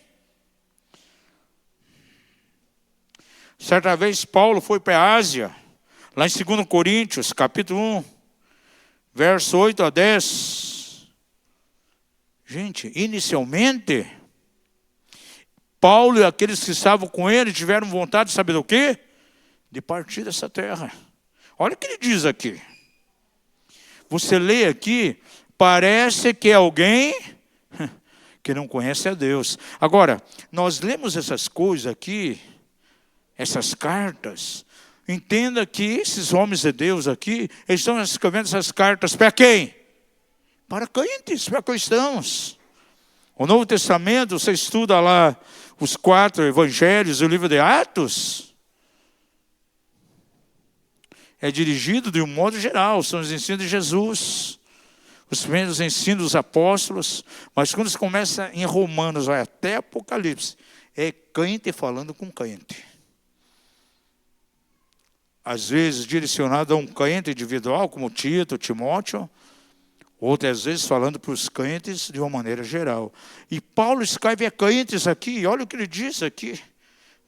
Certa vez Paulo foi para a Ásia, lá em 2 Coríntios, capítulo 1, verso 8 a 10. Gente, inicialmente, Paulo e aqueles que estavam com ele tiveram vontade de saber do quê? De partir dessa terra. Olha o que ele diz aqui. Você lê aqui, parece que é alguém que não conhece a Deus. Agora, nós lemos essas coisas aqui, essas cartas. Entenda que esses homens de Deus aqui, eles estão escrevendo essas cartas para quem? Para crentes, para cristãos. O Novo Testamento, você estuda lá os 4 evangelhos, o livro de Atos, é dirigido de um modo geral, são os ensinos de Jesus, os primeiros ensinos dos apóstolos, mas quando você começa em Romanos, vai até Apocalipse, é crente falando com crente. Às vezes direcionado a um crente individual, como Tito, Timóteo, outras vezes falando para os crentes de uma maneira geral. E Paulo escreve a crentes aqui, olha o que ele diz aqui,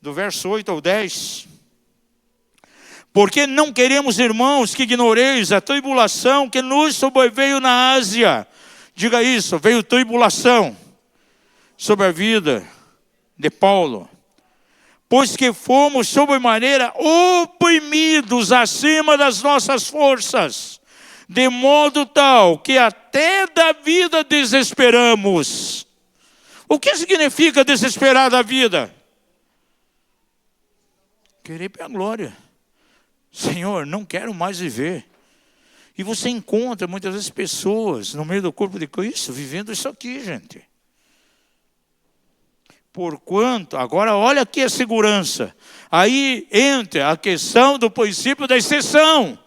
do verso 8 ao 10. Porque não queremos, irmãos, que ignoreis a tribulação que nos sobreveio na Ásia. Diga isso, veio tribulação sobre a vida de Paulo. Pois que fomos sobremaneira oprimidos acima das nossas forças, de modo tal que até da vida desesperamos. O que significa desesperar da vida? Querer para a glória. Senhor, não quero mais viver. E você encontra muitas vezes pessoas no meio do corpo de Cristo vivendo isso aqui, gente. Porquanto, agora olha aqui a segurança. Aí entra a questão do princípio da exceção.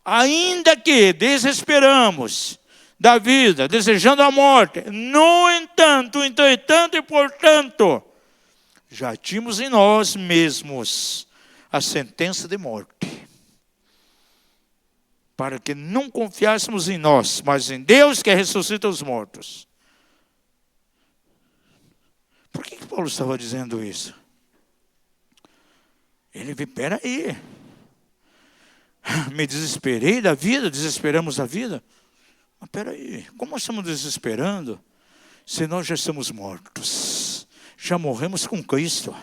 Ainda que desesperamos da vida, desejando a morte, no entanto, entretanto e portanto, já tínhamos em nós mesmos a sentença de morte, para que não confiássemos em nós, mas em Deus que ressuscita os mortos. Por que Paulo estava dizendo isso? Ele disse, peraí, me desesperei da vida, desesperamos da vida. Mas peraí, como nós estamos desesperando, se nós já estamos mortos, já morremos com Cristo?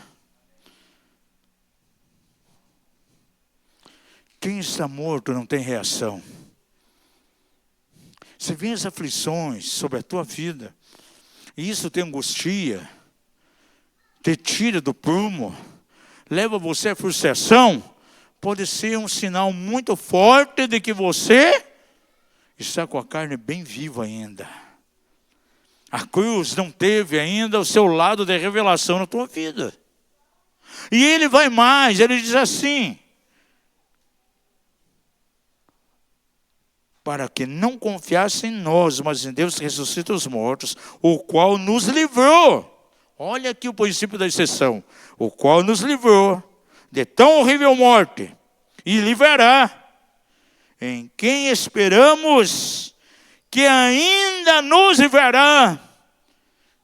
Quem está morto não tem reação. Você vê as aflições sobre a tua vida, e isso te angustia, te tira do prumo, leva você à frustração, pode ser um sinal muito forte de que você está com a carne bem viva ainda. A cruz não teve ainda o seu lado de revelação na tua vida. E ele vai mais, ele diz assim, para que não confiassem em nós, mas em Deus que ressuscita os mortos, o qual nos livrou. Olha aqui o princípio da exceção. O qual nos livrou de tão horrível morte e livrará, em quem esperamos que ainda nos livrará.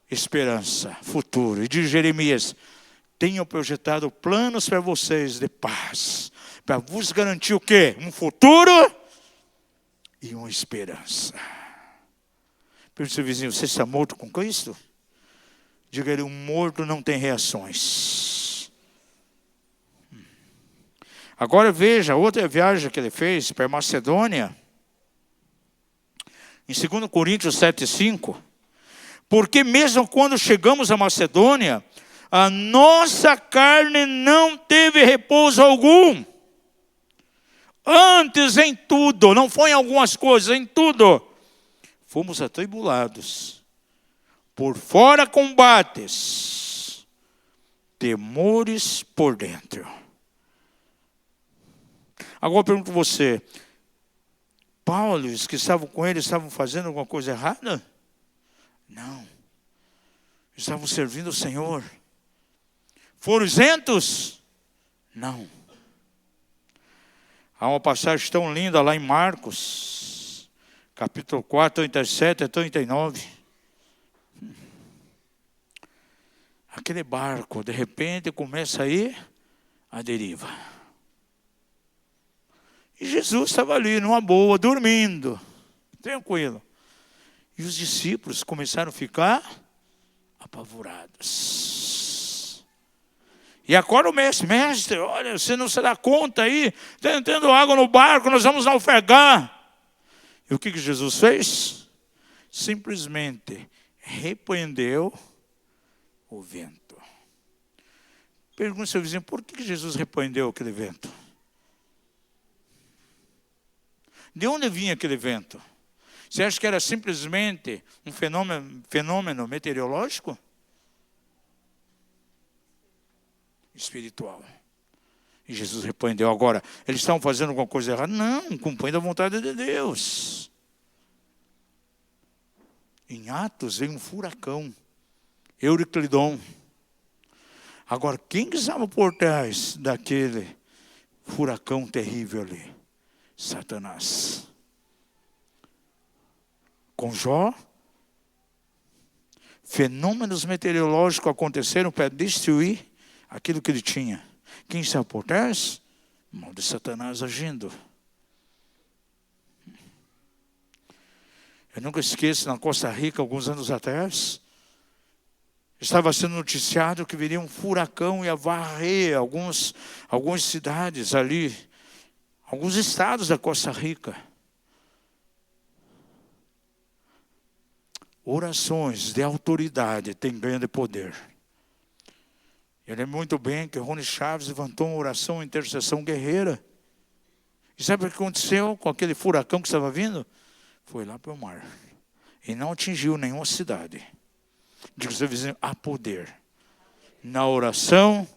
Esperança, futuro. E diz Jeremias, tenho projetado planos para vocês de paz, para vos garantir o quê? Um futuro e uma esperança. Pergunta ao seu vizinho, você está morto com Cristo? Diga ele, um morto não tem reações. Agora veja, outra viagem que ele fez para a Macedônia, em 2 Coríntios 7:5. Porque mesmo quando chegamos à Macedônia, a nossa carne não teve repouso algum. Antes em tudo, não foi em algumas coisas, em tudo, fomos atribulados. Por fora combates, temores por dentro. Agora eu pergunto a você, Paulo, os que estavam com ele, estavam fazendo alguma coisa errada? Não. Estavam servindo o Senhor. Foram isentos? Não. Há uma passagem tão linda lá em Marcos, capítulo 4, 37 a 39. Aquele barco, de repente, começa a ir à deriva. E Jesus estava ali, numa boa, dormindo, tranquilo. E os discípulos começaram a ficar apavorados. E agora o mestre, olha, você não se dá conta aí, está entrando água no barco, nós vamos naufragar. E o que Jesus fez? Simplesmente repreendeu o vento. Pergunta ao seu vizinho, por que Jesus repreendeu aquele vento? De onde vinha aquele vento? Você acha que era simplesmente um fenômeno meteorológico? Espiritual. E Jesus repreendeu. Agora, eles estavam fazendo alguma coisa errada? Não, cumprindo a vontade de Deus. Em Atos veio um furacão, Euriclidon. Agora, quem estava por trás daquele furacão terrível ali? Satanás. Com Jó, fenômenos meteorológicos aconteceram para destruir aquilo que ele tinha. Quem estava por trás? O mal de Satanás agindo. Eu nunca esqueço, na Costa Rica, alguns anos atrás, estava sendo noticiado que viria um furacão e ia varrer algumas cidades ali, alguns estados da Costa Rica. Orações de autoridade têm grande poder. Eu lembro muito bem que Rony Chaves levantou uma oração, uma intercessão guerreira. E sabe o que aconteceu com aquele furacão que estava vindo? Foi lá para o mar. E não atingiu nenhuma cidade. Digo ao seu vizinho, há poder na oração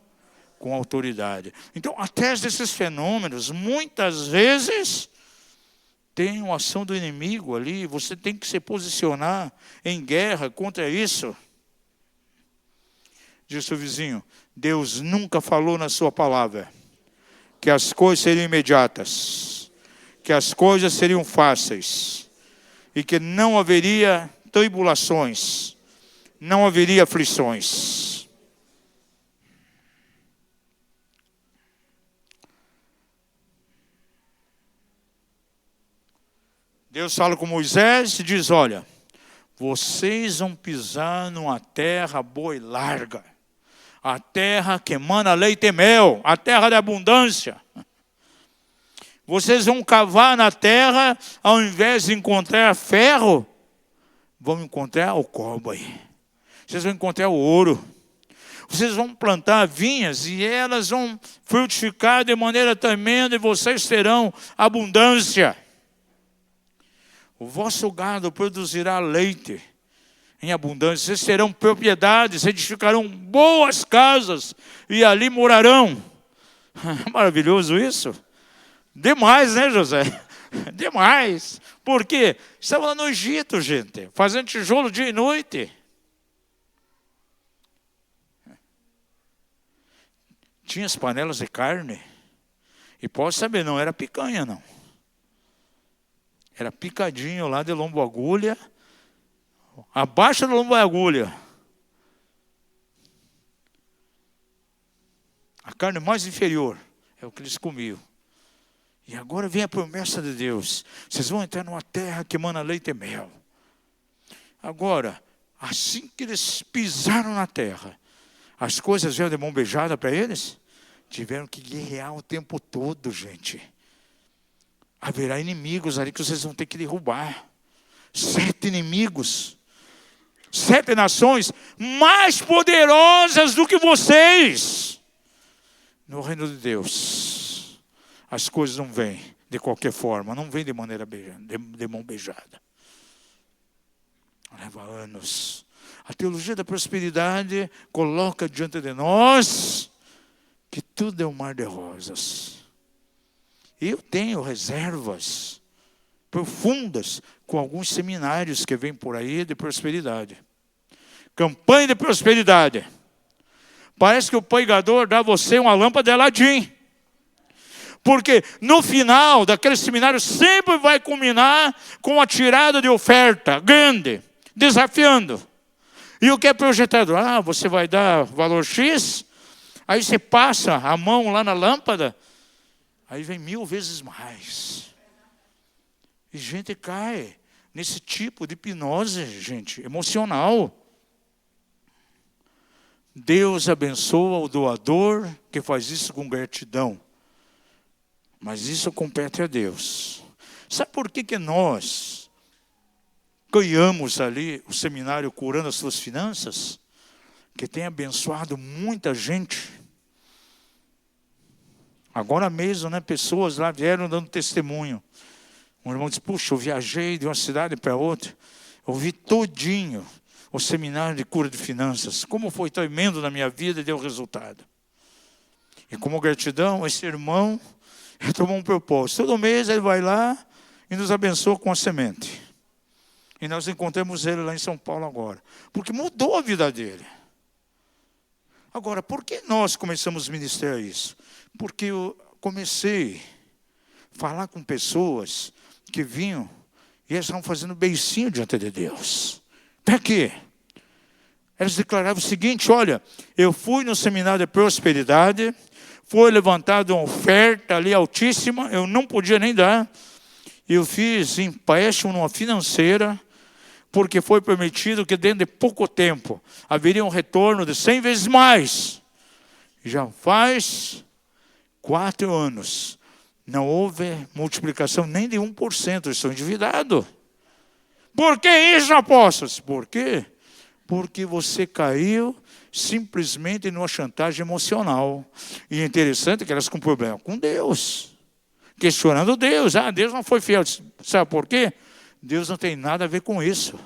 com autoridade. Então, atrás desses fenômenos, muitas vezes, tem uma ação do inimigo ali. Você tem que se posicionar em guerra contra isso. Diz ao seu vizinho, Deus nunca falou na sua palavra que as coisas seriam imediatas, que as coisas seriam fáceis e que não haveria tribulações, não haveria aflições. Deus fala com Moisés e diz, olha, vocês vão pisar numa terra boa e larga, a terra que emana leite e mel, a terra da abundância. Vocês vão cavar na terra, ao invés de encontrar ferro, vão encontrar o cobre. Vocês vão encontrar o ouro. Vocês vão plantar vinhas e elas vão frutificar de maneira tremenda e vocês terão abundância. O vosso gado produzirá leite em abundância. Vocês terão propriedades, edificarão boas casas e ali morarão. Maravilhoso isso. Demais, né, José? Demais. Por quê? Estava lá no Egito, gente, fazendo tijolo dia e noite. Tinha as panelas de carne. E pode saber, não era picanha, não. Era picadinho lá de lombo agulha. Abaixo do lombo agulha. A carne mais inferior é o que eles comiam. E agora vem a promessa de Deus. Vocês vão entrar numa terra que emana leite e mel. Agora, assim que eles pisaram na terra, as coisas vieram de mão beijada para eles? Tiveram que guerrear o tempo todo, gente. Haverá inimigos ali que vocês vão ter que derrubar. 7 inimigos. 7 nações mais poderosas do que vocês. No reino de Deus, as coisas não vêm de qualquer forma. Não vêm de maneira beijada, de mão beijada. Leva anos. A teologia da prosperidade coloca diante de nós que tudo é um mar de rosas. Eu tenho reservas profundas com alguns seminários que vêm por aí de prosperidade. Campanha de prosperidade. Parece que o pregador dá a você uma lâmpada de Aladim. Porque no final daquele seminário sempre vai culminar com a tirada de oferta grande, desafiando. E o que é projetado? Você vai dar valor X, aí você passa a mão lá na lâmpada, aí vem 1000 vezes mais. E gente cai nesse tipo de hipnose, gente, emocional. Deus abençoa o doador que faz isso com gratidão. Mas isso compete a Deus. Sabe por que nós ganhamos ali o seminário Curando as Suas Finanças? Que tem abençoado muita gente. Agora mesmo, pessoas lá vieram dando testemunho. Um irmão disse, puxa, eu viajei de uma cidade para outra. Eu vi todinho o seminário de cura de finanças. Como foi tremendo na minha vida e deu resultado. E como gratidão, esse irmão tomou um propósito. Todo mês ele vai lá e nos abençoa com a semente. E nós encontramos ele lá em São Paulo agora. Porque mudou a vida dele. Agora, por que nós começamos a ministrar isso? Porque eu comecei a falar com pessoas que vinham e elas estavam fazendo beicinho diante de Deus. Para quê? Elas declaravam o seguinte, olha, eu fui no seminário de prosperidade, foi levantada uma oferta ali altíssima, eu não podia nem dar. Eu fiz empréstimo numa financeira, porque foi permitido que dentro de pouco tempo haveria um retorno de 100 vezes mais. Já faz 4 anos, não houve multiplicação nem de 1%, eu estou endividado. Por que isso, apóstolos? Por quê? Porque você caiu simplesmente numa chantagem emocional. E é interessante que elas com problema com Deus. Questionando Deus. Deus não foi fiel. Sabe por quê? Deus não tem nada a ver com isso.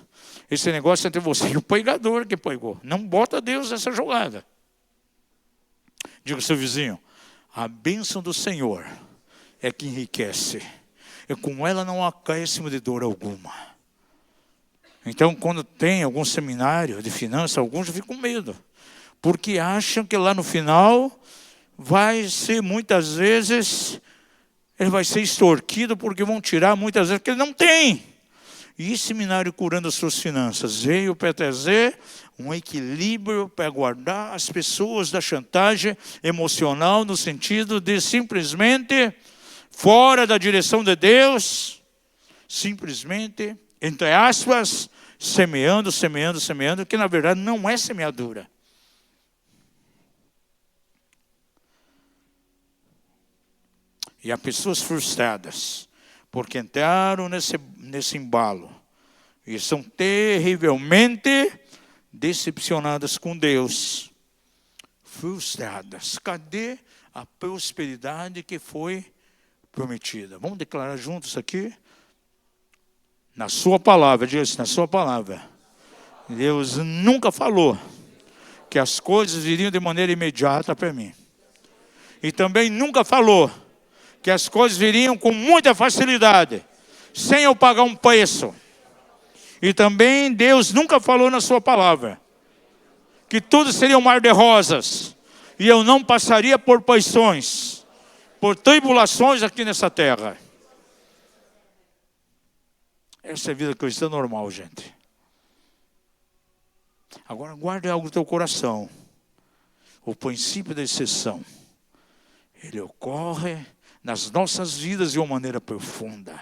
Esse negócio é entre você e o pregador que pregou. Não bota Deus nessa jogada. Diga ao seu vizinho, a bênção do Senhor é que enriquece. E com ela não há acréscimo de dor alguma. Então, quando tem algum seminário de finanças, alguns ficam com medo. Porque acham que lá no final vai ser muitas vezes, ele vai ser extorquido porque vão tirar muitas vezes, porque ele não tem. E esse seminário Curando as Suas Finanças veio para trazer um equilíbrio para guardar as pessoas da chantagem emocional, no sentido de simplesmente, fora da direção de Deus, simplesmente, entre aspas, semeando, que na verdade não é semeadura. E há pessoas frustradas, porque entraram nesse embalo, e são terrivelmente decepcionadas com Deus. Frustradas. Cadê a prosperidade que foi prometida? Vamos declarar juntos aqui? Na sua palavra, diga assim, na sua palavra. Deus nunca falou que as coisas viriam de maneira imediata para mim. E também nunca falou que as coisas viriam com muita facilidade, sem eu pagar um preço. E também Deus nunca falou na sua palavra que tudo seria um mar de rosas, e eu não passaria por pressões, por tribulações aqui nessa terra. Essa é a vida cristã normal, gente. Agora guarde algo no teu coração. O princípio da exceção, ele ocorre nas nossas vidas de uma maneira profunda.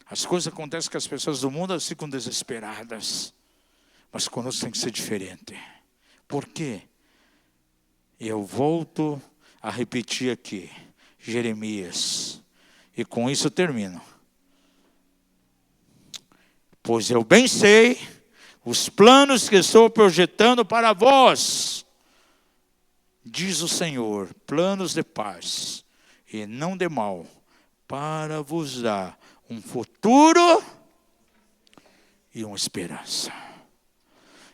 As coisas acontecem que as pessoas do mundo ficam desesperadas. Mas conosco tem que ser diferente. Por quê? Eu volto a repetir aqui. Jeremias. E com isso eu termino. Pois eu bem sei os planos que estou projetando para vós, diz o Senhor, planos de paz e não de mal, para vos dar um futuro e uma esperança.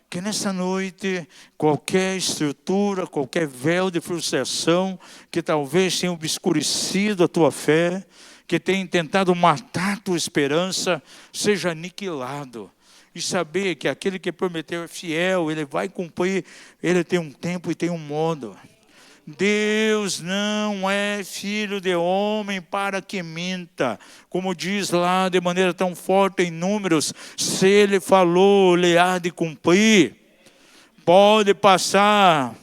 Que nessa noite, qualquer estrutura, qualquer véu de frustração que talvez tenha obscurecido a tua fé, que tenha tentado matar a tua esperança, seja aniquilado. E saber que aquele que prometeu é fiel, ele vai cumprir, ele tem um tempo e tem um modo. Deus não é filho de homem para que minta. Como diz lá de maneira tão forte em Números, se ele falou, ele há de cumprir. Pode passar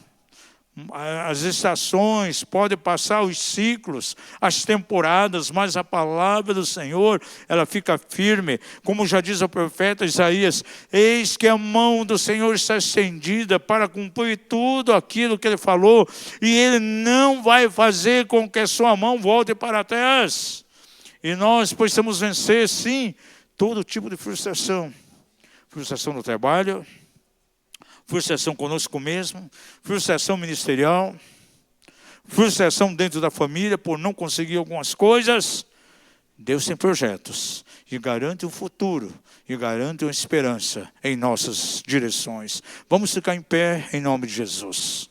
as estações, pode passar os ciclos, as temporadas, mas a palavra do Senhor, ela fica firme. Como já diz o profeta Isaías, eis que a mão do Senhor está estendida para cumprir tudo aquilo que ele falou, e ele não vai fazer com que a sua mão volte para trás. E nós possamos vencer, sim, todo tipo de frustração. Frustração no trabalho, frustração conosco mesmo, frustração ministerial, frustração dentro da família por não conseguir algumas coisas. Deus tem projetos e garante um futuro e garante uma esperança em nossas direções. Vamos ficar em pé em nome de Jesus.